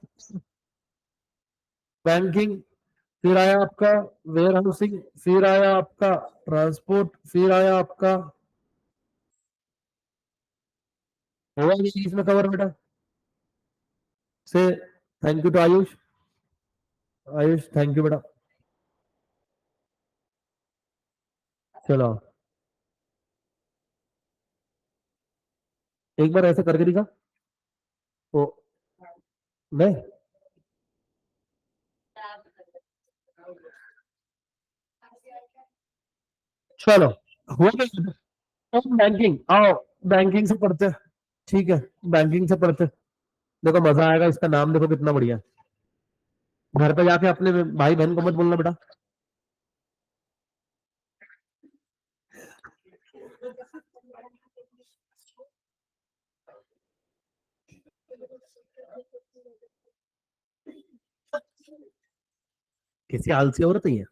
[SPEAKER 1] बैंकिंग, फिर आया आपका वेयर हाउसिंग, फिर आया आपका ट्रांसपोर्ट, फिर आया आपका, होगा ये इसमें कवर बेटा, से thank you to Ayush, Ayush thank you बेटा, चलो एक बार ऐसे करके दिखा, तो नहीं, चलो हो गया, बैंकिंग आओ, बैंकिंग से पढ़ते हैं, ठीक है, बैंकिंग से पढ़ते हैं। देखो मजा आएगा, इसका नाम देखो कितना बढ़िया है। घर पे जाके अपने भाई बहन को मत बोलना बेटा, किसी आलसी औरत ही है,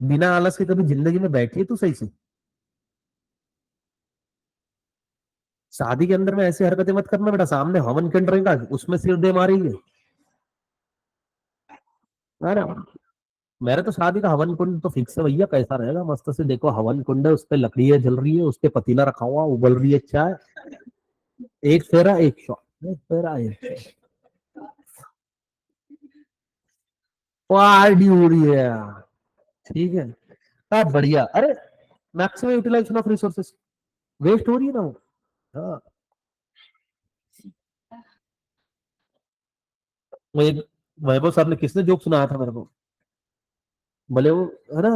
[SPEAKER 1] बिना आलस के कभी जिंदगी में बैठी है तू सही से, शादी के अंदर में ऐसी हरकतें मत करना बेटा, सामने हवन कुंड रहेगा उसमें सिर दे मारेंगे, है ना। मेरे तो शादी का हवन कुंड तो फिक्स है भैया, कैसा रहेगा, मस्त से देखो हवन कुंड है, उस पे लकड़ी है जल रही है, उस पे पतीला रखा हुआ उबल रही है चाय, एक फेरा एक शॉट, एक फेरा एक shot। पार्टी हो रही है यार, ठीक है। बढ़िया, अरे maximum utilization of resources, waste हो रही है ना वो। हाँ, वो एक वैभव साहब ने किसने जोक सुनाया था मेरे को, बोले वो है ना,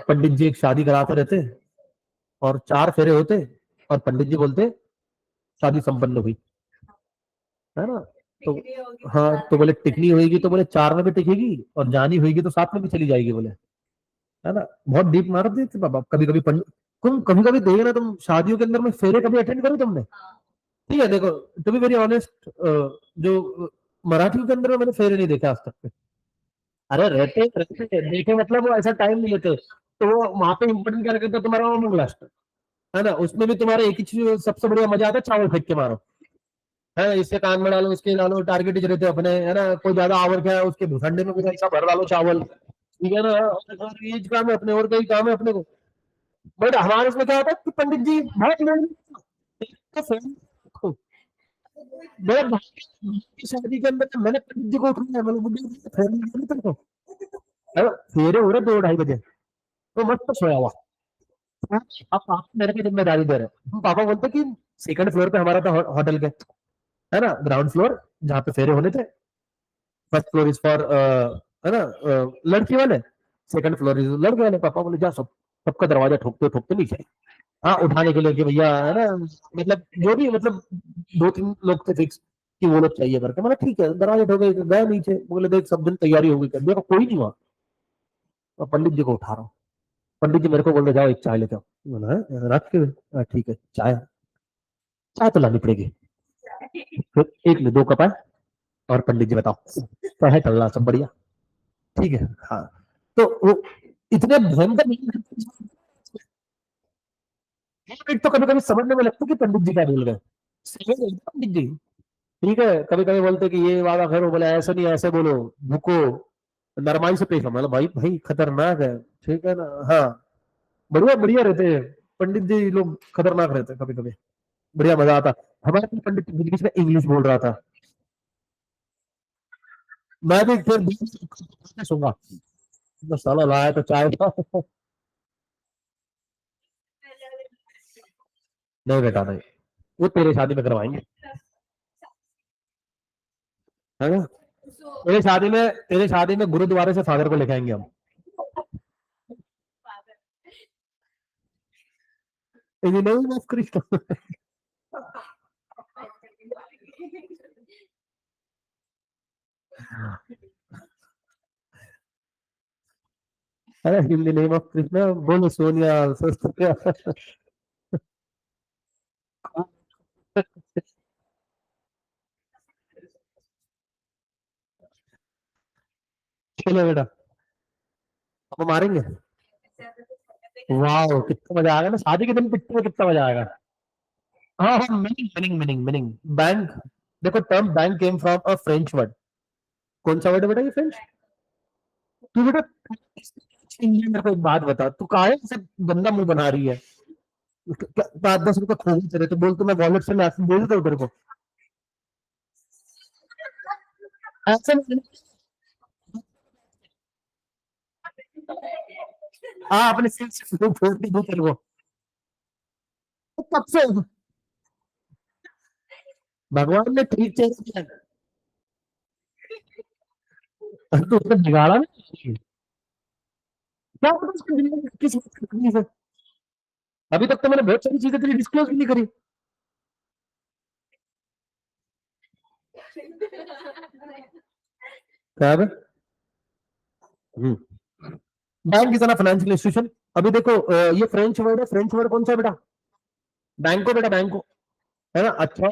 [SPEAKER 1] पंडित जी एक शादी कराते रहते और 4 फेरे होते, और पंडित जी बोलते शादी संपन्न हुई, है ना। तो हाँ, तो बोले टिकनी होगी, तो बोले 4 में भी टिकेगी, और जानी होगी तो 7 में भी चली जाएगी बोले, है ना। बहुत डीप मार देते बाबा। कभी कभी तुम कभी कभी देखो ना, तुम शादियों के अंदर में फेरे कभी अटेंड करे तुमने? ठीक है, देखो, टू बी वेरी ऑनेस्ट, जो मराठियों के अंदर में मैंने फेरे नहीं देखे आज तक। अरे रहते रहते देखे, मतलब वो ऐसा टाइम नहीं लेते, तो वो वहां पे इम्पोर्टेंट क्या करते, तुम्हारा वो मंगलाष्ट, है ना, उसमें भी तुम्हारा एक ही चीज सबसे बढ़िया मजा आता है, चावल फेंक के मारो, है ना, इससे कान में डालो, इसके डालो, टारगेट ही रहते अपने, है ना, कोई ज्यादा आवर क्या है उसके भूखंडे में कुछ ऐसा भर डालो चावल, ठीक है ना, और ये काम है अपने, और कई काम है अपने को। बट हमारे उसमें क्या होता है कि पंडित जी बहुत लोग, तो फिर मेरे भाई की शादी के अंदर मैंने पंडित जी को उठाया, मैंने बोला फेरे तेरे को, फेरे हो रहे 2-2:30 बजे, तो मस्त सोया हुआ। अब आप मेरे पे जिम्मेदारी दे रहे हैं, पापा बोलते कि सेकंड फ्लोर पे हमारा था होटल के, है ना, ग्राउंड फ्लोर जहाँ पे फेरे होने थे, फर्स्ट फ्लोर इज फॉर, है ना, लड़की वाले, सेकंड फ्लोर इज लड़के वाले। पापा बोले जा, सबका दरवाजा ठोकते ठोकते नीचे, हाँ, उठाने के लिए कि भैया, है ना, मतलब जो भी, मतलब 2-3 लोग थे फिक्स कि वो लोग चाहिए करके, मैंने ठीक है, दरवाजा ठोके गए नीचे, बोले देख सब दिन तैयारी हो गई, कर देखो कोई नहीं हुआ, और पंडित जी को उठा रहा हूँ, पंडित जी मेरे को बोल रहे जाओ एक चाय लेके आओ, मैंने "हाँ, रख के, ठीक है, चाय, चाय तो लानी पड़ेगी, फिर एक ले 2 कप आए, और पंडित जी बताओ क्या है, चल रहा सब बढ़िया, ठीक है, हाँ। तो वो इतने भयंकर एक तो कभी कभी समझने में लगता है कि पंडित जी क्या बोल गए, समझ गए पंडित जी, ठीक है, कभी कभी बोलते कि ये वादा करो, बोले ऐसे नहीं ऐसे बोलो, भूको, नरमाई से पेश हो, मतलब भाई भाई खतरनाक है, ठीक है ना, हाँ, बढ़िया बढ़िया रहते हैं पंडित जी लोग, खतरनाक रहते हैं कभी कभी, बढ़िया मजा आता। हमारे पंडित बीच बीच में इंग्लिश बोल रहा था, मैं भी फिर बीच में सुनगा, तो साला लाया तो चाय था नहीं बेटा नहीं, वो तेरे शादी में करवाएंगे, है ना, तेरे शादी में गुरुद्वारे से फादर को लेके आएंगे हम, in the name of Krishna अरे in the name of Krishna बोलो सोनिया सस्ता चलो बेटा, अब मारेंगे, वाह कितना मजा आएगा ना, शादी के दिन पिट्टू में कितना मजा आएगा। हाँ हाँ, meaning meaning meaning meaning, bank, देखो term bank came from a French word, कौन सा वर्ड है बेटा ये, फ्रेंच। तू बेटा मेरे को एक बात बता, तू काहे ऐसे गंदा मुंह बना रही है, 5-10 रुपए खो गए तेरे, तो बोल तो मैं वॉलेट से मैं दे देता हूँ तेरे को, ऐसे नहीं। हाँ, अपने सिर से फोड़ के दो तेरे को, तो कब से भगवान ने ठीक चेहरा दिया है, तो उसने बिगाड़ा नहीं, क्या पता उसकी दुनिया में किस तकलीफ है, अभी तक तो मैंने बहुत सारी चीजें तेरी डिस्क्लोज भी नहीं करी, क्या है। Bank is an financial institution, अभी देखो, ये फ्रेंच वर्ड है, फ्रेंच वर्ड कौन सा है बेटा, बैंको बेटा, बैंको, है ना, अच्छा,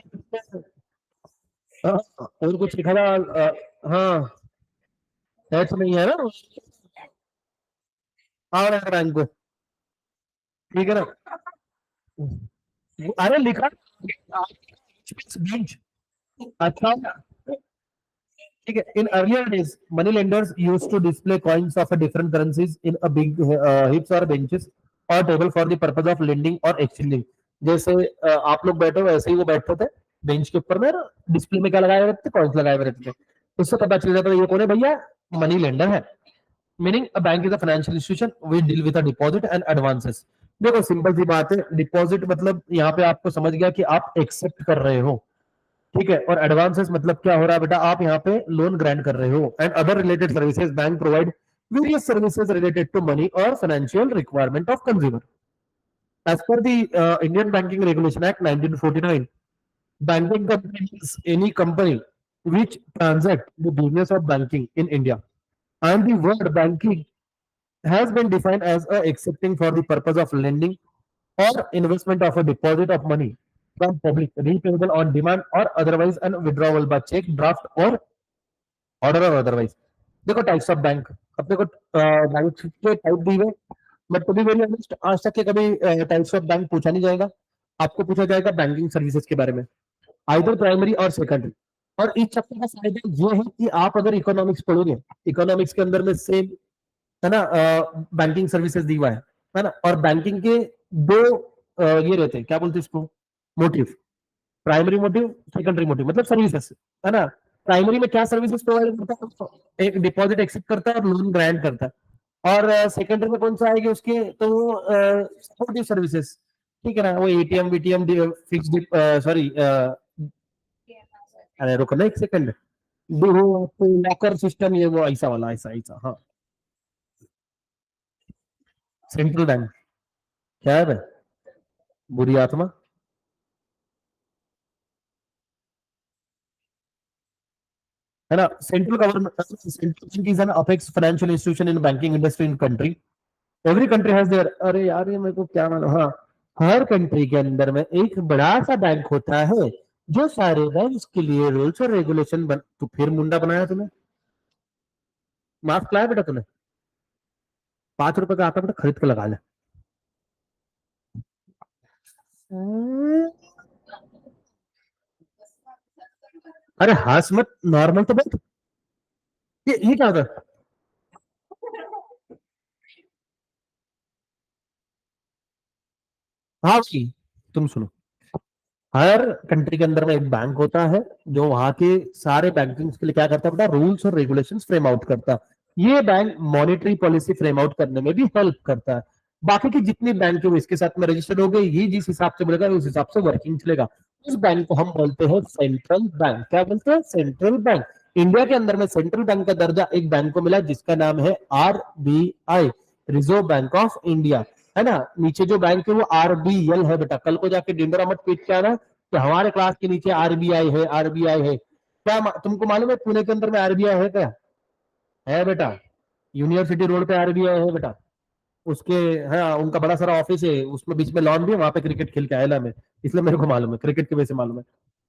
[SPEAKER 1] हाँ, और कुछ लिखा था, हाँ, एच नहीं है ना, और बैंको, ठीक है ना, अरे लिखा बेंच, अच्छा, ठीक है, in earlier days money lenders used to display coins of different currencies in a big heaps और बेंचेस और table for the purpose of lending और एक्सचेंजिंग, जैसे आप लोग बैठे हो वैसे ही वो बैठते थे बेंच के ऊपर में ना, डिस्प्ले में क्या लगाए हुए रहते थे, कॉइन्स लगाए हुए रहते थे, उससे पता चल जाता था ये कौन है भैया, मनी लेंडर है। Meaning a bank is a financial institution we deal with a deposit and advances. देखो सिंपल सी बात है, डिपॉजिट मतलब यहाँ पे आपको समझ गया कि आप एक्सेप्ट कर रहे हो, ठीक है, और एडवांसेस मतलब क्या हो रहा है बेटा, आप यहाँ पे लोन ग्रांट कर रहे हो। And other related services, bank provide various services related to money और financial requirement of consumer as per the Indian banking regulation act 1949। banking company is any company which transact the business of banking in India. And the word banking has been defined as a accepting for the purpose of lending or investment of a deposit of money from public, repayable on demand or otherwise, and withdrawal by check, draft or order or otherwise. देखो types of bank, अपने को bank के type दी हुए, but to be very honest आज तक के कभी टाइप्स ऑफ बैंक पूछा नहीं जाएगा। आपको पूछा जाएगा बैंकिंग सर्विसेज के बारे में, आइदर प्राइमरी और सेकेंडरी। और इस चैप्टर का फायदा ये है कि आप अगर इकोनॉमिक्स पढ़ोगे, इकोनॉमिक्स के अंदर में सेम है ना, बैंकिंग सर्विसेज दी हुआ है ना, और बैंकिंग के दो ये रहते हैं, क्या बोलते हैं इसको, motive, primary motive, secondary motive, मतलब सर्विसेज, है ना। प्राइमरी में क्या सर्विसेज प्रोवाइड करता है, एक डिपॉजिट एक्सेप्ट करता है और लोन ग्रांट करता है। और सेकेंडरी में कौन सा आएगा उसके, तो सपोर्टिव सर्विसेज, ठीक है ना, वो एटीएम वीटीएम, फिक्स्ड, सॉरी, अरे रुको ना एक सेकंड, लॉकर सिस्टम, ये वो ऐसा वाला, ऐसा ऐसा, हाँ। सेंट्रल बैंक क्या है भाई, बुरी आत्मा, है ना। Central government, central bank is an apex financial institution in banking industry in country. Every country has their, अरे यार ये मेरे को क्या मालूम, हाँ, हर कंट्री के अंदर में एक बड़ा सा बैंक होता है जो सारे बैंक के लिए रूल्स और रेगुलेशन बन, तो फिर मुंडा बनाया तूने, मास्क लाया बेटा तूने, 5 रुपए का आता बेटा, खरीद के लगा ले। अरे हंस मत, नॉर्मल तो बात, ये क्या होता है। हाँ भाई, तुम सुनो, हर कंट्री के अंदर में एक बैंक होता है जो वहां के सारे बैंकिंग के लिए क्या करता है बेटा, रूल्स और रेगुलेशंस फ्रेम आउट करता है। ये bank monetary policy frame out करने में भी हेल्प करता है। बाकी की जितनी बैंक है वो इसके साथ में रजिस्टर्ड हो गई, ये जिस हिसाब से बोलेगा उस हिसाब से वर्किंग चलेगा। उस बैंक को हम बोलते हैं सेंट्रल बैंक। क्या बोलते हैं, सेंट्रल बैंक। इंडिया के अंदर में सेंट्रल बैंक का दर्जा एक बैंक को मिला जिसका नाम है RBI, reserve bank of India, है ना। नीचे जो बैंक है वो आरबीएल है बेटा, कल को जाके डिंडोरा मत पीट के आना कि हमारे क्लास के नीचे आरबीआई है, आरबीआई है। क्या तुमको मालूम है पुणे के अंदर में आरबीआई है क्या, है बेटा, यूनिवर्सिटी रोड पे आरबीआई है बेटा, उसके, है उनका बड़ा सारा ऑफिस है, उसमें बीच में लॉन भी है, वहां पे क्रिकेट खेल के आया मैं, इसलिए मेरे को मालूम है, क्रिकेट की वजह से मालूम है।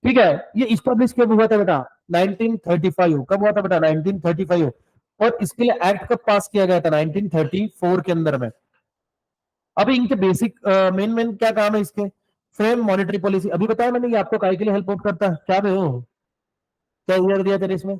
[SPEAKER 1] ठीक है, ये इस्टेब्लिश कब हुआ था बेटा, 1935। कब हुआ था बेटा, 1935। और इसके लिए एक्ट कब पास किया गया था, 1934 के अंदर में। अभी इनके बेसिक मेन मेन क्या काम है इसके, फ्रेम मॉनेटरी पॉलिसी, अभी बताया मैंने कि आपको काय के लिए हेल्प आउट करता है, क्या भाई हो, क्या ईयर दिया तेरे इसमें।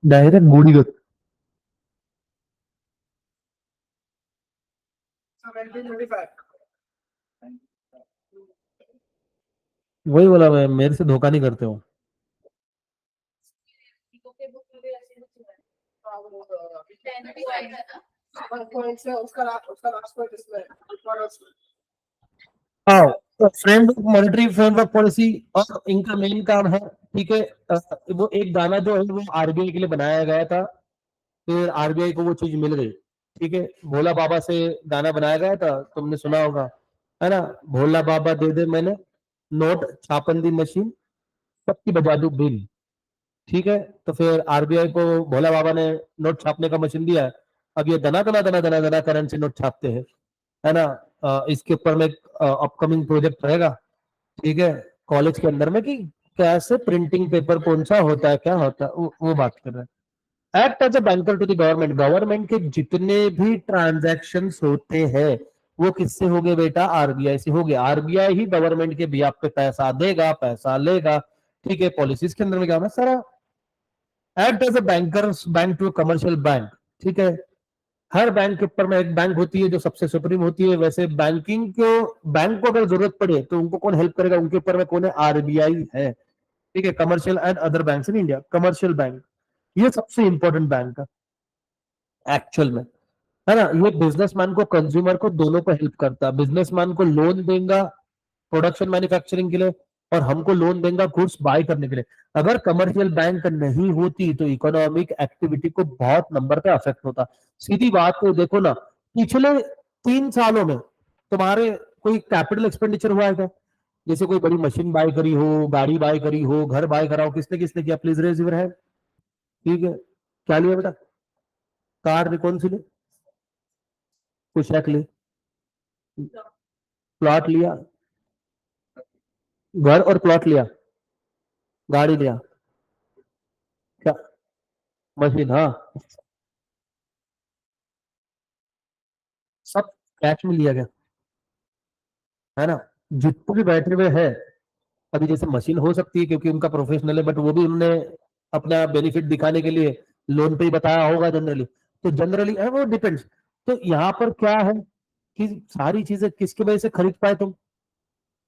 [SPEAKER 1] डायरेक्ट बूढ़ी गत, वही बोला मैं, मेरे से धोखा नहीं करते हो। हाँ, तो फ्रेमवर्क, मॉनेटरी फ्रेमवर्क पॉलिसी, और इनका मेन काम है, ठीक है, वो एक गाना जो है वो आरबीआई के लिए बनाया गया था, फिर आरबीआई को वो चीज मिल गई, ठीक है, भोला बाबा से गाना बनाया गया था, तुमने सुना होगा, है ना। भोला बाबा दे दे मैंने नोट छापन दी मशीन, सबकी बजा दू बिल, ठीक है। तो फिर आरबीआई को भोला बाबा ने नोट छापने का मशीन दिया है, अब ये दना दना दना दना दना करेंसी नोट छापते हैं, है ना। इसके ऊपर में अपकमिंग प्रोजेक्ट रहेगा, ठीक है, कॉलेज के अंदर में, कि कैसे प्रिंटिंग पेपर कौन सा होता है, क्या होता है, वो बात कर रहे हैं। Act as a banker to the government, government के जितने भी ट्रांजैक्शंस होते हैं वो किससे हो गए बेटा, आरबीआई से हो गए। आरबीआई ही गवर्नमेंट के बिहाफ पे पैसा देगा, पैसा लेगा। ठीक है, पॉलिसीज के अंदर में क्या होना सारा। Act as a banker, bank to commercial bank. ठीक है, हर बैंक के ऊपर में एक बैंक होती है जो सबसे सुप्रीम होती है। वैसे बैंकिंग को, बैंक को अगर जरूरत पड़े तो उनको कौन हेल्प करेगा, उनके ऊपर में कौन है, आरबीआई है। ठीक है, commercial and other bank in India, commercial bank ये सबसे इंपॉर्टेंट बैंक है एक्चुअल में, है ना। ये बिजनेसमैन को, कंज्यूमर को, दोनों को हेल्प करता है। बिजनेसमैन को लोन देगा प्रोडक्शन मैन्युफैक्चरिंग के लिए, और हमको लोन देगा गुड्स बाय करने के लिए। अगर कमर्शियल बैंक नहीं होती तो इकोनॉमिक एक्टिविटी को बहुत नंबर पे अफेक्ट होता। सीधी बात को देखो ना, पिछले 3 सालों में तुम्हारे कोई कैपिटल एक्सपेंडिचर हुआ है क्या? जैसे कोई बड़ी मशीन बाय करी हो, गाड़ी बाय करी हो, घर बाय करा हो, किसने किसने किया? Please raise your hand. ठीक है, क्या लिया बेटा? कार ने कौन सी ली? कुछ ली, प्लॉट लिया, घर और प्लॉट लिया, गाड़ी लिया, क्या? मशीन, हाँ। सब कैश में लिया गया, है ना। जितने भी बैठे हुए हैं, अभी जैसे मशीन हो सकती है क्योंकि उनका प्रोफेशनल है, बट वो भी उन्होंने अपना बेनिफिट दिखाने के लिए लोन पे ही बताया होगा जनरली। तो जनरली है, वो डिपेंड्स। तो यहाँ पर क्या है कि सारी चीजें किसकी वजह से खरीद पाए तुम?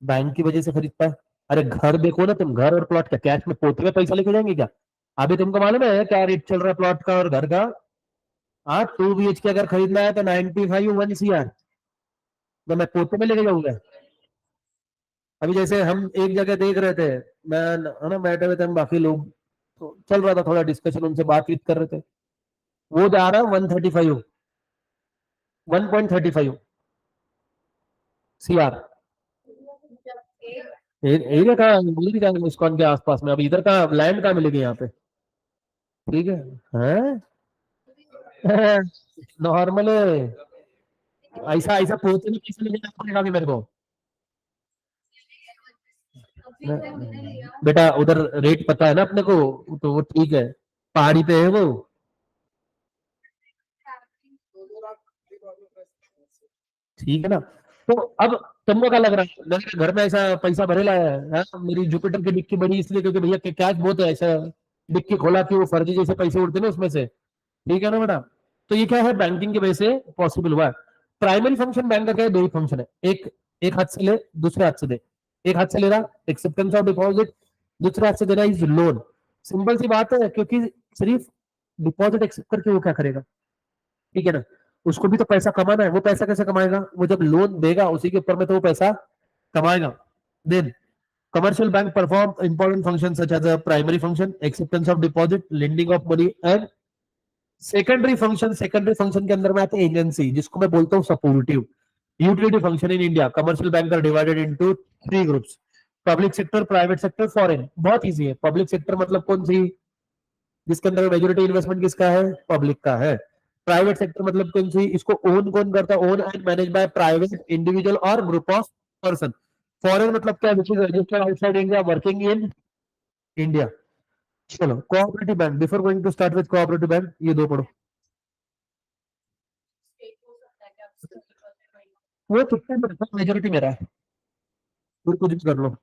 [SPEAKER 1] बैंक की वजह से खरीद पाए। अरे घर देखो ना तुम, घर और प्लॉट क्या कैश में पोते में पैसा लेके जाएंगे क्या? अभी तुमको मालूम है क्या रेट चल रहा है प्लॉट का और घर का? हाँ, 2 BHK अगर खरीदना है तो 95 1 CR। तो मैं पोते में लेके जाऊंगा? अभी जैसे हम एक जगह देख रहे थे, मैं, है ना, बैठे हुए थे हम बाकी लोग, तो चल रहा था थोड़ा डिस्कशन, उनसे बातचीत कर रहे थे। वो जा रहा है 135, 1.35 CR। एरिया कहाँ मिलेगी, क्या इस्कॉन के आसपास में? अभी इधर का लैंड कहाँ मिलेगी यहाँ पे? ठीक है, हैं? नॉर्मल है। ऐसा ऐसा पोते में पैसा लेके जाना पड़ेगा अभी मेरे को। बेटा उधर रेट पता है ना अपने को, तो वो ठीक है, पहाड़ी पे है वो। ठीक है ना। तो अब तुमको क्या लग रहा है, मेरे घर में ऐसा पैसा भरे लाया है, हाँ? मेरी जुपिटर की डिक्की बड़ी इसलिए क्योंकि भैया कैश बहुत है, ऐसा डिक्की खोला कि वो फर्जी जैसे पैसे उड़ते ना उसमें से। ठीक है ना बेटा। तो ये क्या है, बैंकिंग की वजह से पॉसिबल हुआ है। प्राइमरी फंक्शन बैंक का क्या है, दो ही फंक्शन है। एक, एक हाथ से ले, दूसरे हाथ से दे। एक हाथ से ले रहा, एक्सेप्टेंस ऑफ डिपॉजिट, दूसरे हाथ से दे रहा इज लोन। सिंपल सी बात है, क्योंकि सिर्फ डिपॉजिट एक्सेप्ट करके वो क्या करेगा? ठीक है ना, उसको भी तो पैसा कमाना है। वो पैसा कैसे कमाएगा? वो जब लोन देगा उसी के ऊपर में तो वो पैसा कमाएगा। Then commercial bank perform important functions such as a primary function, acceptance of deposit, lending of money, and secondary function. Secondary function के अंदर में आते हैं एजेंसी, जिसको मैं बोलता हूँ supportive utility function. In India commercial bank are divided into 3 groups: public sector, private sector, foreign. बहुत इजी है। पब्लिक सेक्टर मतलब कौन सी? जिसके अंदर मेजोरिटी इन्वेस्टमेंट किसका है? पब्लिक का है। प्राइवेट सेक्टर मतलब कौन सी? इसको ओन कौन करता है? Own and manage by private individual और ग्रुप ऑफ पर्सन। फॉरेन मतलब क्या? Which is registered outside India, working in India. चलो, cooperative bank, before going to start with cooperative bank, ये दो पढ़ो। वो कितने में मेजोरिटी मेरा है, फिर कुछ भी कर लो।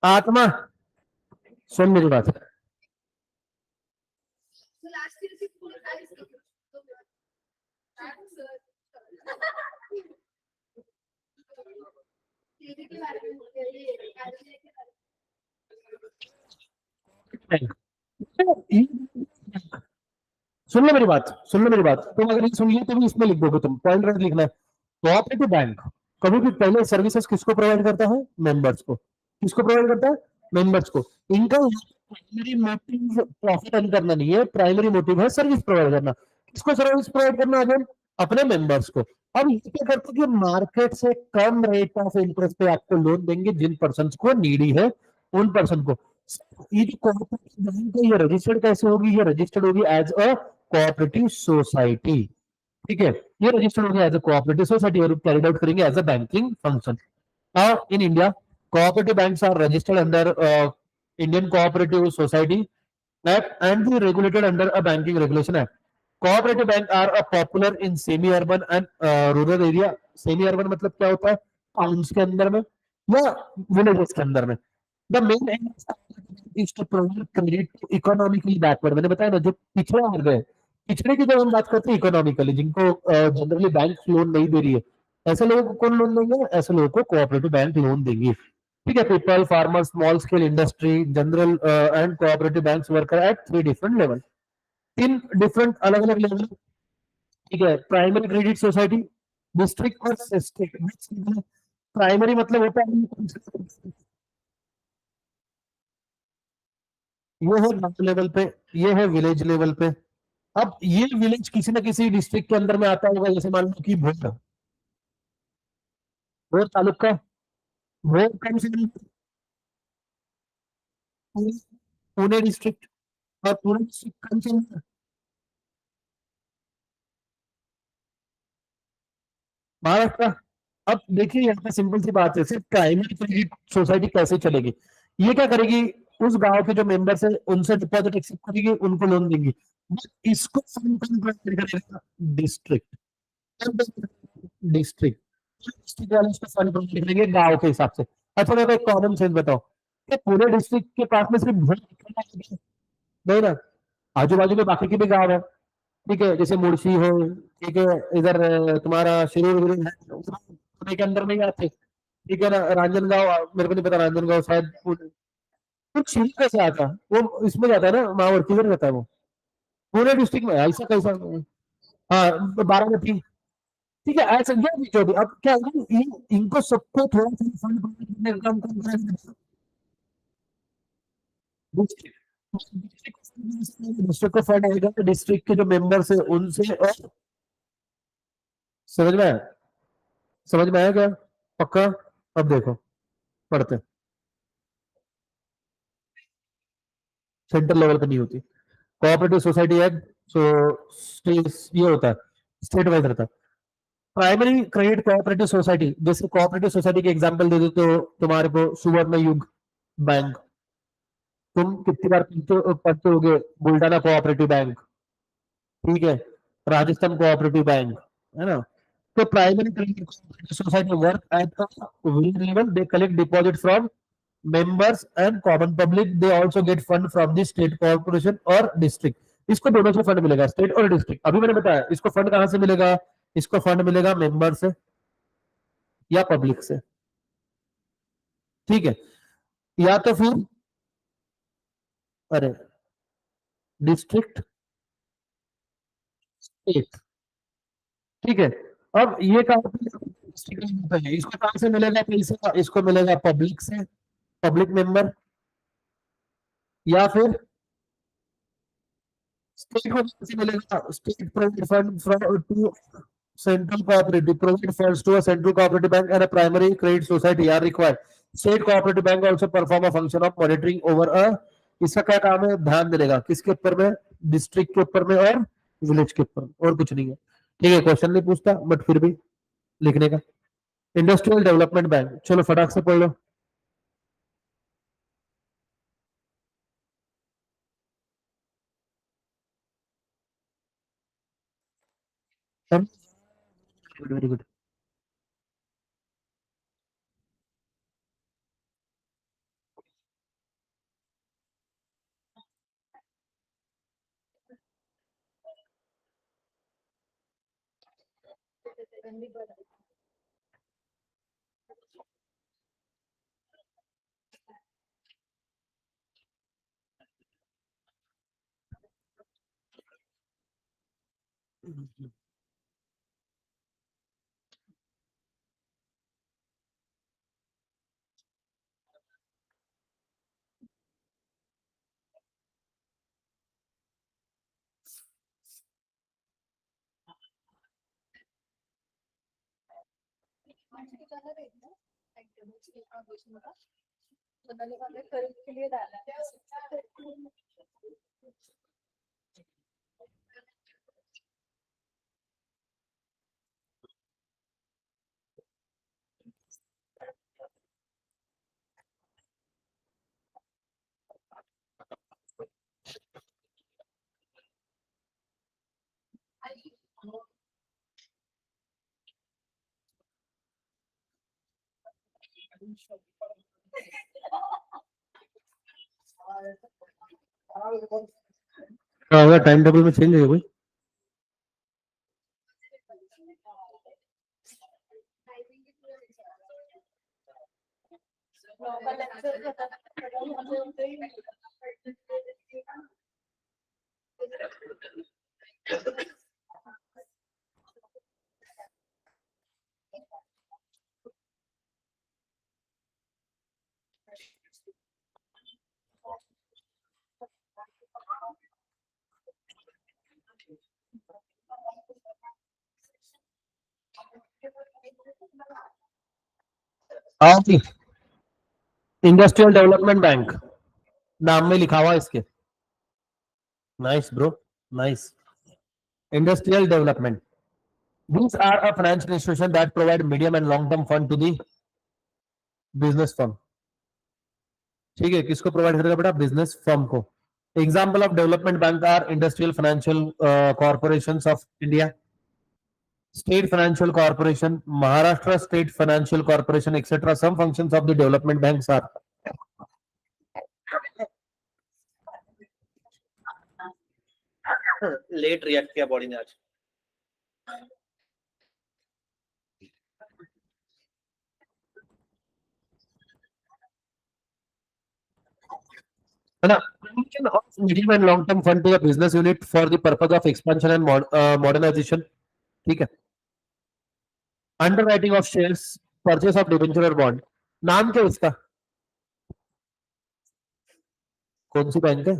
[SPEAKER 1] आत्मा, सुन मेरी बात। सुन लो मेरी बात, सुन लो मेरी बात, तुम अगर ये सुन लिया तो भी इसमें लिख दोगे, तुम पॉइंट राइट लिखना है। कोऑपरेटिव बैंक कभी भी पहले सर्विसेज किसको प्रोवाइड करता है? मेंबर्स को। किसको प्रोवाइड करता है? मेंबर्स को। इनका प्राइमरी मोटिव प्रॉफिट अर्न करना नहीं है, प्राइमरी मोटिव है सर्विस प्रोवाइड करना। किसको सर्विस प्रोवाइड करना? अगेन अपने मेंबर्स को। अब ये क्या करते हैं कि मार्केट से कम रेट ऑफ इंटरेस्ट पे आपको लोन देंगे, जिन पर्सन को नीडी है उन पर्सन को। ये जो कोऑपरेटिव बैंक है, ये रजिस्टर्ड कैसे होगी? ये रजिस्टर्ड होगी एज अ कोऑपरेटिव सोसाइटी। ठीक है, ये रजिस्टर्ड होगी एज अ कोऑपरेटिव सोसाइटी और कैरिड आउट करेंगे as a banking function. In India cooperative banks are registered under Indian Cooperative Society Act and be regulated under a Banking Regulation Act. Cooperative bank are a popular in semi-urban and rural area. Semi-urban मतलब क्या होता है? Towns के अंदर में या villages के अंदर में। The main aim is to provide credit to economically backward. मैंने बताया ना, जो पिछड़े आ गए, पिछड़े की जब हम बात करते हैं इकोनॉमिकली, जिनको जनरली बैंक लोन नहीं दे रही है, ऐसे लोगों को कौन लोन देंगे? ऐसे लोगों को कोऑपरेटिव बैंक लोन देंगे। ठीक है, people, farmer, small scale industry, general and cooperative banks work at 3 different level. 3 different अलग अलग लेवल। ठीक है, प्राइमरी क्रेडिट सोसाइटी, डिस्ट्रिक्ट और डिस्ट्रिक्ट। प्राइमरी मतलब होता है, ये है गांव लेवल पे, ये है विलेज लेवल पे। अब ये विलेज किसी ना किसी डिस्ट्रिक्ट के अंदर में आता होगा, जैसे मान लो कि भोर, भोर तालुका, भोर कौन से? पुणे, पुणे डिस्ट्रिक्ट। और पुणे डिस्ट्रिक्ट कौन से? महाराष्ट्र। अब देखिए यहाँ पे सिंपल सी बात है, सिर्फ प्राइमरी क्रेडिट सोसाइटी कैसे चलेगी? ये क्या करेगी? उस गांव के जो मेंबर्स है उनसे डिपॉजिट एक्सेप्ट करेगी, उनको लोन देंगी। बट इसको फंड कौन प्रोवाइड करेगा? डिस्ट्रिक्ट। डिस्ट्रिक्ट डिस्ट्रिक्ट वाले इसको फंड प्रोवाइड करेंगे गांव के हिसाब से। अच्छा मेरे को एक कॉमन सेंस बताओ कि पूरे डिस्ट्रिक्ट के पास में सिर्फ भोर है? नहीं ना, आजू बाजू में बाकी के भी गाँव है। ठीक है, जैसे मुड़सी हो, ठीक है, इधर तुम्हारा शिरूर विरूर है, पुणे के अंदर नहीं आते। ठीक है ना, रांजनगांव, मेरे को नहीं पता, रांजनगांव शायद कुछ शिरूर कैसे आता है? वो इसमें जाता है ना, माहौर किधर रहता है वो? पुणे डिस्ट्रिक्ट में है, ऐसा कैसा? हाँ, बारामती। ठीक है, ऐसा ये भी जो भी, अब क्या होगा, इनको सबको थोड़ा सा फंड प्रोवाइड करने का काम कौन करेगा? डिस्ट्रिक्ट। डिस्ट्रिक्ट को फंड आएगा, डिस्ट्रिक्ट के जो मेंबर्स है उनसे। और समझ में आया? समझ में आया क्या? पक्का? अब देखो, पढ़ते हैं। सेंट्रल लेवल पे नहीं होती। कोऑपरेटिव सोसाइटी एक्ट, सो ये होता है, स्टेट वाइज रहता है। प्राइमरी क्रेडिट कोऑपरेटिव सोसाइटी, जैसे कोऑपरेटिव सोसाइटी के एग्जांपल दे दो तो तुम्हारे को सुवर्ण युग बैंक, तुम कितनी बार पढ़ते होगे, बुल्डाना कोऑपरेटिव बैंक। ठीक है, राजस्थान कोऑपरेटिव बैंक, है ना? तो primary credit society work at village level, they collect deposit from members and common public, they also get fund from the state corporation और डिस्ट्रिक्ट। इसको दोनों से फंड मिलेगा, स्टेट और डिस्ट्रिक्ट। अभी मैंने बताया इसको फंड कहां से मिलेगा? इसको फंड मिलेगा मेंबर से या पब्लिक से। ठीक है, या तो फिर, अरे, डिस्ट्रिक्ट, स्टेट। ठीक है, अब ये कहा, इसको कहां से मिलेगा पैसा? इसको मिलेगा पब्लिक से, पब्लिक मेंबर, या फिर स्टेट को कहां से मिलेगा? State provide fund from to central cooperative, provide funds to a central cooperative bank and a primary credit society are required. State cooperative bank also perform a function of monitoring over a, इसका क्या काम है? ध्यान देगा किसके ऊपर में? District के ऊपर में और विलेज के ऊपर, और कुछ नहीं है। ठीक है, क्वेश्चन नहीं पूछता बट फिर भी लिखने का। इंडस्ट्रियल डेवलपमेंट बैंक, चलो फटाक से पढ़ लो। Very good. क्या होगा, टाइम टेबल में चेंज है कोई? हाँ जी, इंडस्ट्रियल डेवलपमेंट बैंक नाम में लिखा हुआ है इसके। Nice bro, nice. Industrial development, these are a financial institution that provide medium and long term fund to the business firm। ठीक है, किसको प्रोवाइड करेगा बेटा? बिजनेस फर्म को। Example of development bank are industrial financial corporation of India, state financial corporation, Maharashtra state financial corporation etcetera. Some functions of the development banks are. Late react किया body ने आज। है ना? medium and long term fund to the business unit for the purpose of expansion and modernization। ठीक है। Underwriting of shares, purchase of debenture और bond. नाम क्या इसका? कौन सी बैंक है?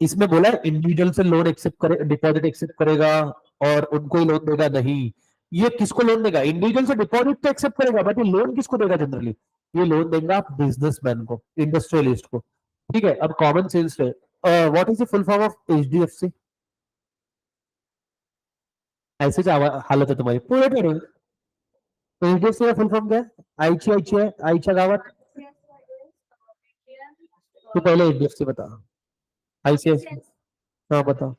[SPEAKER 1] इसमें बोला है इंडिविजुअल से लोन एक्सेप्ट करे, डिपॉजिट एक्सेप्ट करेगा और उनको ही लोन देगा। नहीं, ये किसको लोन देगा? इंडिविजुअल से डिपॉजिट तो एक्सेप्ट करेगा, बट ये लोन किसको देगा? जनरली ये लोन देगा बिजनेसमैन को, इंडस्ट्रियलिस्ट को। ठीक है, अब कॉमन सेंस है। What is the full form of HDFC? ऐसे हालत है तुम्हारी पूरे पूरे। एचडीएफसी का फुल फॉर्म क्या है? आईच्या गावात। तो पहले एचडीएफसी बता। आईसीआईसी, हाँ बता।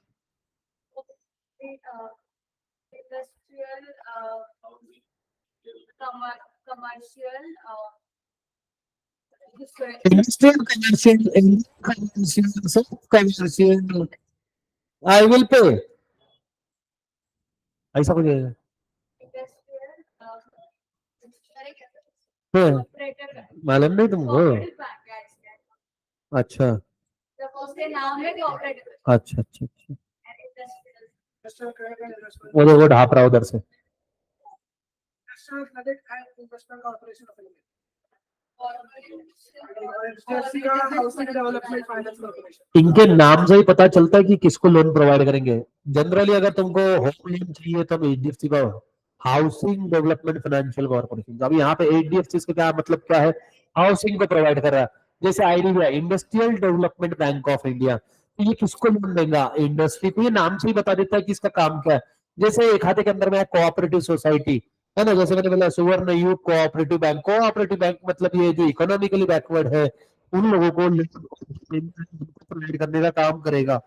[SPEAKER 1] Industrial commercial I will pay, ऐसा कुछ है। मालूम नहीं तुमको? अच्छा अच्छा अच्छा अच्छा, वो देखो ढाप रहा उधर से। इनके नाम से ही पता चलता है कि किसको लोन प्रोवाइड करेंगे। जनरली अगर तुमको होम लोन चाहिए तो एचडीएफसी का हाउसिंग डेवलपमेंट फाइनेंशियल कॉर्पोरेशन। अब यहाँ पे एचडीएफसी का क्या मतलब क्या है? हाउसिंग को प्रोवाइड कर रहा है। जैसे IDBI, industrial development bank of India, तो ये किसको लोन देगा? इंडस्ट्री को। ये नाम से ही बता देता है कि इसका काम क्या है। जैसे एक खाते के अंदर में है कोऑपरेटिव सोसाइटी, है ना? जैसे मैंने बोला सुवर्ण युग कोऑपरेटिव बैंक। कोऑपरेटिव बैंक मतलब ये जो इकोनॉमिकली बैकवर्ड है उन लोगों को प्रोवाइड करने का काम करेगा।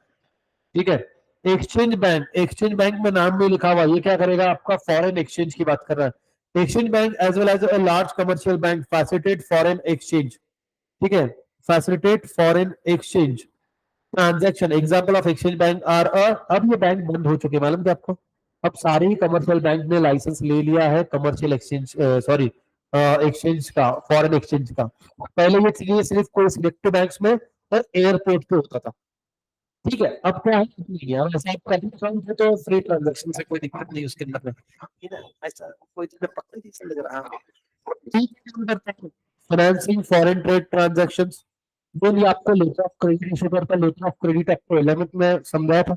[SPEAKER 1] ठीक है। एक्सचेंज बैंक, एक्सचेंज बैंक में नाम में लिखा हुआ, ये क्या करेगा? आपका फॉरेन एक्सचेंज की बात कर रहा है। Exchange bank as well as a large commercial bank facilitate foreign exchange. ठीक है, facilitate foreign exchange transaction. Example of exchange bank are अब ये बैंक बंद हो चुके हैं, मालूम क्या आपको? अब सारे ही कमर्शियल बैंक ने लाइसेंस ले लिया है कमर्शियल एक्सचेंज, सॉरी, एक्सचेंज का, फॉरेन एक्सचेंज का। पहले ये चीजें सिर्फ कोई सिलेक्टेड बैंक्स में और एयरपोर्ट पे होता था। ठीक है, अब क्या है, नहीं है, वैसे आप करंट अकाउंट है तो फ्री ट्रांजैक्शन से कोई दिक्कत नहीं उसके अंदर में, ठीक है। ऐसा कोई तुम्हें पता नहीं चल लग रहा है। ठीक है, हम करते हैं फाइनेंसिंग फॉरेन ट्रेड ट्रांजैक्शंस। जो ये आपको लेटर ऑफ क्रेडिट इशू करता है, लेटर ऑफ क्रेडिट आपको 11th में समझाया था।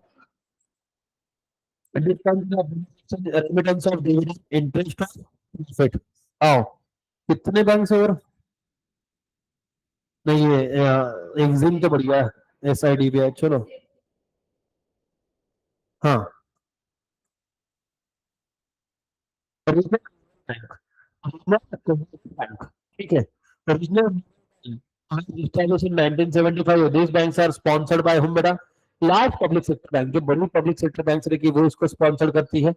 [SPEAKER 1] Remittance of dividend, interest of profit. आओ, कितने बैंक से और नहीं, ये एग्जिम तो बढ़िया है, एसआईडी भी है, चलो। हाँ, रीजनल बैंक, बैंक, ठीक है। Regional established in 1975, these banks are sponsored by whom बेटा? लार्ज पब्लिक सेक्टर बैंक, जो बड़ी पब्लिक सेक्टर बैंक रहेगी वो इसको स्पॉन्सर करती है।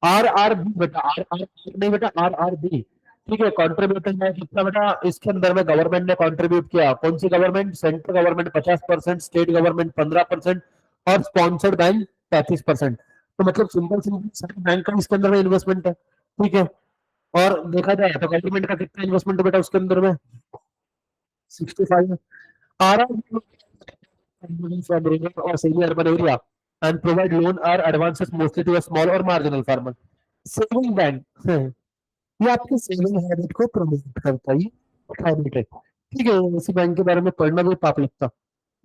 [SPEAKER 1] RRB बेटा, RR नहीं बेटा, RRB, ठीक है। कॉन्ट्रीब्यूशन है कितना बेटा, इसके अंदर में गवर्नमेंट ने कंट्रीब्यूट किया, कौन सी government? Central government 50%, state government 15% और स्पॉन्सर्ड बैंक 35%। तो मतलब सिंपल सिंपल सारे बैंक का इसके अंदर में इन्वेस्टमेंट है, ठीक है। और देखा जाए तो गवर्नमेंट का कितना इन्वेस्टमेंट है बेटा उसके अंदर में? 65। RRB or semi-urban area and provide loan or advances mostly to a small or marginal farmer। Saving bank है, ये आपकी सेविंग हैबिट को प्रमोट करता है, ये हैबिट है, ठीक है। इसी बैंक के बारे में पढ़ना भी पाप लगता।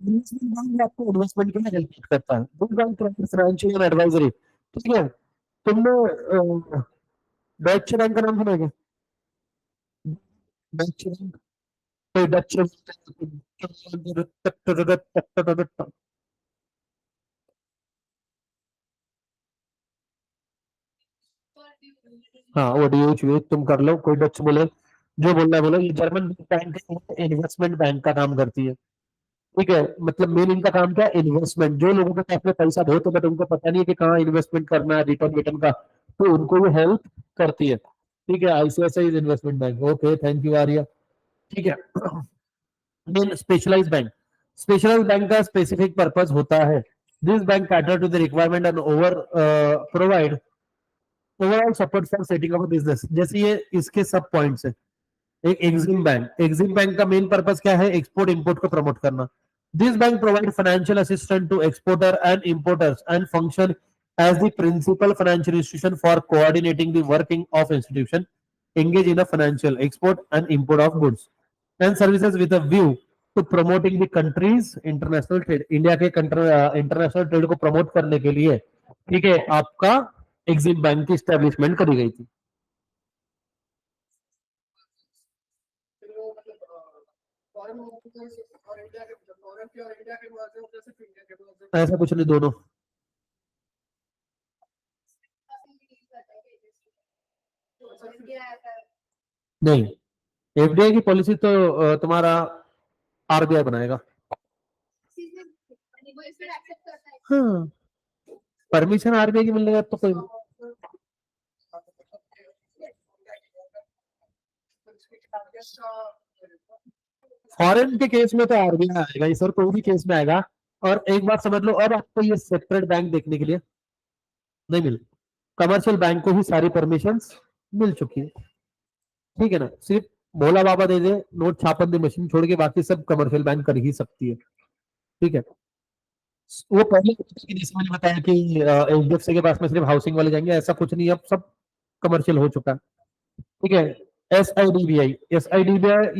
[SPEAKER 1] इन्वेस्टमेंट बैंक आपको इन्वेस्टमेंट के लिए हेल्प करता है, good bank financial and advisory, ठीक है। तुमने डच बैंक का नाम सुना है क्या? डच बैंक, तो डच, हाँ वो डीएच तुम कर लो, कोई डच बोले, जो बोलना है बोलो। ये जर्मन बैंक इन्वेस्टमेंट बैंक का काम करती है, ठीक है। मतलब मेन इनका काम क्या है? इन्वेस्टमेंट। जो लोगों के पास में पैसा बहुत है बट उनको पता नहीं है कि कहाँ इन्वेस्टमेंट करना है, रिटर्न रिटर्न का, तो उनको ये हेल्प करती है, ठीक है। ICICI investment bank, okay, thank you Arya, ठीक है। Main specialise bank, specialise bank का स्पेसिफिक पर्पज होता है, this bank cater to the requirement and over provide overall support for setting up business. जैसे ये इसके सब पॉइंट्स है। एक एग्जिम बैंक, एग्जिम बैंक का मेन पर्पस क्या है? एक्सपोर्ट इंपोर्ट को प्रमोट करना। This bank provide financial assistant to exporter and importers and function as the principal financial institution for coordinating the working of institution engage in a financial export and import of goods and services with a view to promoting the country's international trade। India के international trade को promote करने के लिए, ठीक है, आपका EXIM bank की establishment करी गई थी। ऐसा कुछ नहीं, दोनों। नहीं, एफडीआई की पॉलिसी तो तुम्हारा आरबीआई बनाएगा। हाँ, परमिशन आरबीआई की मिलेगा तो कोई। फॉरेन के केस में तो आरबीआई आएगा, इस और कोई भी केस में आएगा। और एक बात समझ लो, अब आपको ये सेपरेट बैंक देखने के लिए नहीं मिले, कमर्शियल बैंक को ही सारी परमिशन मिल चुकी है, ठीक है ना। सिर्फ भोला बाबा दे दे नोट छापन दी मशीन छोड़ के बाकी सब कमर्शियल बैंक कर ही सकती है, ठीक है। वो पहले जैसे मैंने बताया कि एचडीएफसी के पास में सिर्फ हाउसिंग वाले जाएंगे, ऐसा कुछ नहीं, अब सब कमर्शियल हो चुका है, ठीक है। S I D B I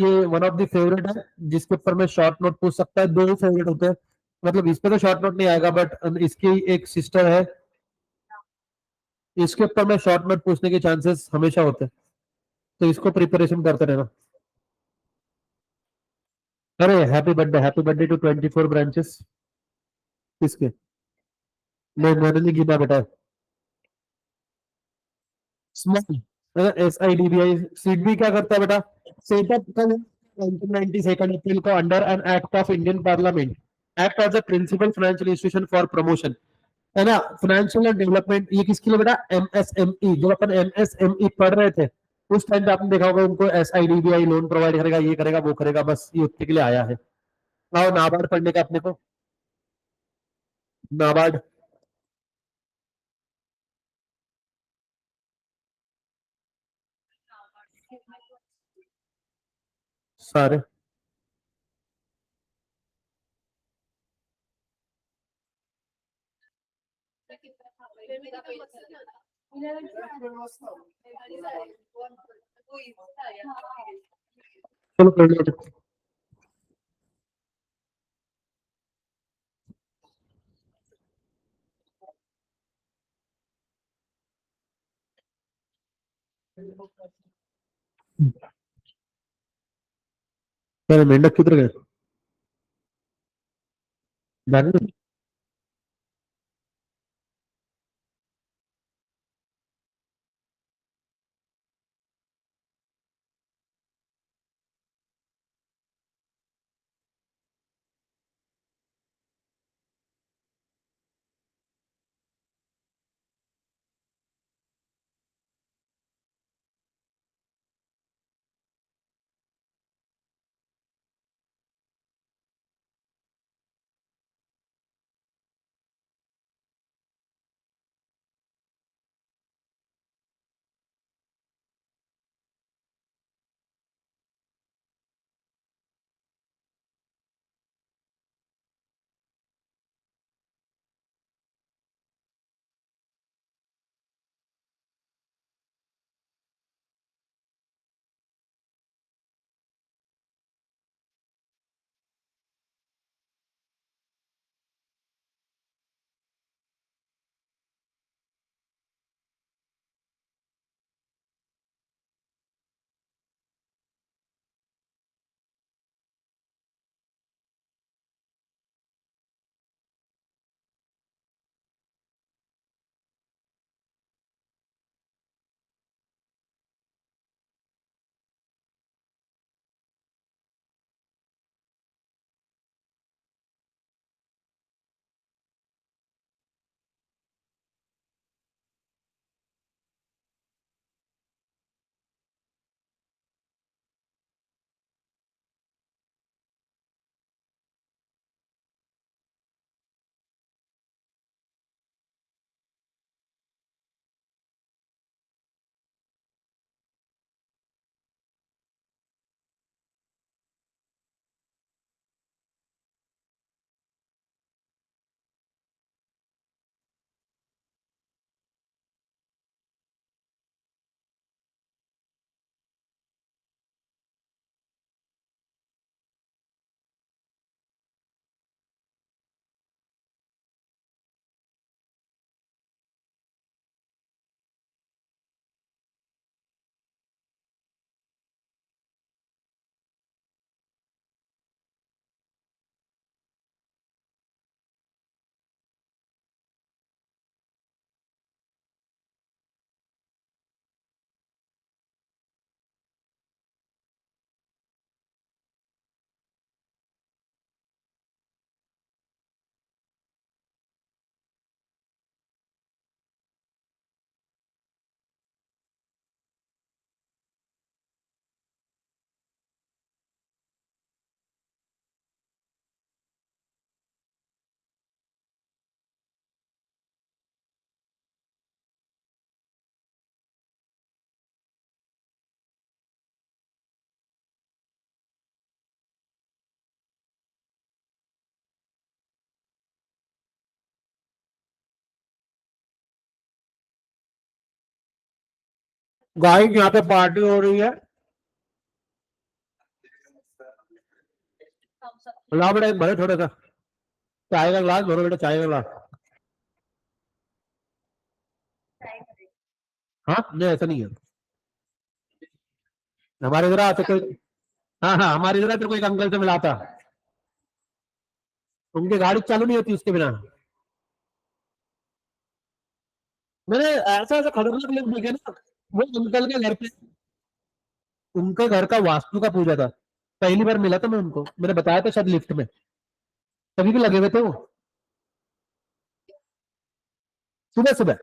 [SPEAKER 1] ये वन ऑफ द फेवरेट है, जिसके ऊपर में शॉर्ट नोट पूछ सकता है। दो ही फेवरेट होते हैं, मतलब इस पे तो शॉर्ट नोट नहीं आएगा बट इसकी एक सिस्टर है, इसके ऊपर में शॉर्ट नोट पूछने के चांसेस हमेशा होते हैं, तो इसको प्रिपरेशन करते रहना। अरे हैप्पी बर्थडे टू 24 ब्रांचेस। किसके? नहीं, मैंने नहीं गिना बेटा। Small S I D B I seat भी क्या करता है बेटा? सेटअप का 1992 अप्रैल को under an act of Indian parliament, act as a principal financial institution for promotion, है ना, फाइनेंशियल एंड डेवलपमेंट। ये किसके लिए बेटा? एमएसएमई। जब अपन एमएसएमई पढ़ रहे थे उस टाइम पे आपने देखा होगा उनको एसआईडीबीआई लोन प्रोवाइड करेगा, ये करेगा वो करेगा, बस ये उतने के लिए आया है। आओ नाबार्ड पढ़ने का अपने को, नाबार्ड। सारे। चलो कर लो। मेरे मेंढक किधर गए? बैंगलोर। गाइस यहाँ पे पार्टी हो रही है। लाओ बेटा एक भरे थोड़ा सा चाय का ग्लास भरो बेटा, चाय का ग्लास। हाँ नहीं ऐसा नहीं है हमारे इधर आते कोई। हाँ हाँ हमारे इधर आते कोई एक अंकल से मिला था, उनकी गाड़ी चालू नहीं होती उसके बिना। मैंने ऐसा ऐसा खतरनाक लोग देखे ना। वो अंकल के घर पे उनके घर का वास्तु का पूजा था, पहली बार मिला था मैं उनको, मैंने बताया था शायद लिफ्ट में, तभी भी लगे हुए थे वो सुबह सुबह।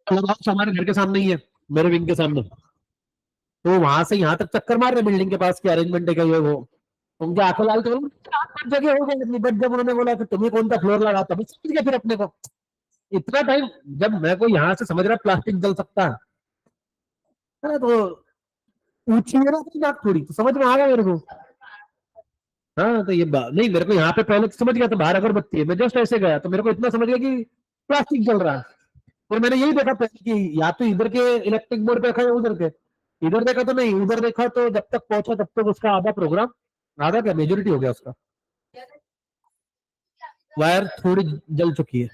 [SPEAKER 1] क्लब हाउस हमारे घर के सामने ही है, मेरे विंग के सामने। तो वहां से यहाँ तक चक्कर मार रहे बिल्डिंग के पास की अरेंजमेंट है क्या ये वो। उनके आंखों लाल तो जगह हो गई, बट जब उन्होंने बोला कि तुम्हें कौन सा फ्लोर लगा, तभी समझ गया फिर अपने को इतना टाइम जब मैं को यहाँ से समझ रहा प्लास्टिक जल सकता है तो ऊंची है ना अपनी नाक थोड़ी, तो समझ में आ गया मेरे को। हाँ तो ये नहीं, मेरे को यहाँ पे पहले तो समझ गया था बाहर अगरबत्ती है, मैं जस्ट ऐसे गया तो मेरे को इतना समझ गया कि प्लास्टिक जल रहा है। और मैंने यही देखा पहले कि या तो इधर के इलेक्ट्रिक बोर्ड पे रखा है उधर के, इधर देखा तो नहीं, उधर देखा तो जब तक पहुंचा तब तक उसका आधा प्रोग्राम, आधा क्या मेजोरिटी हो गया उसका, वायर थोड़ी जल चुकी है।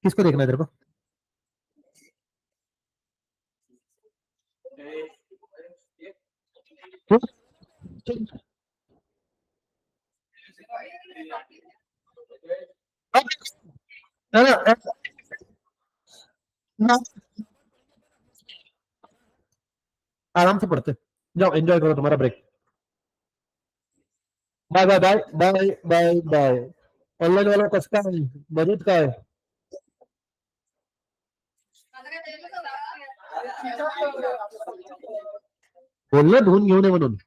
[SPEAKER 1] किसको देखना है तेरे को? तो, तो, है ना, आराम से पढ़ते जाओ, एंजॉय करो तुम्हारा break. Bye bye bye bye bye bye. Online वाला कसका है, बजट का है। बोलना धुन घेऊन ये म्हणून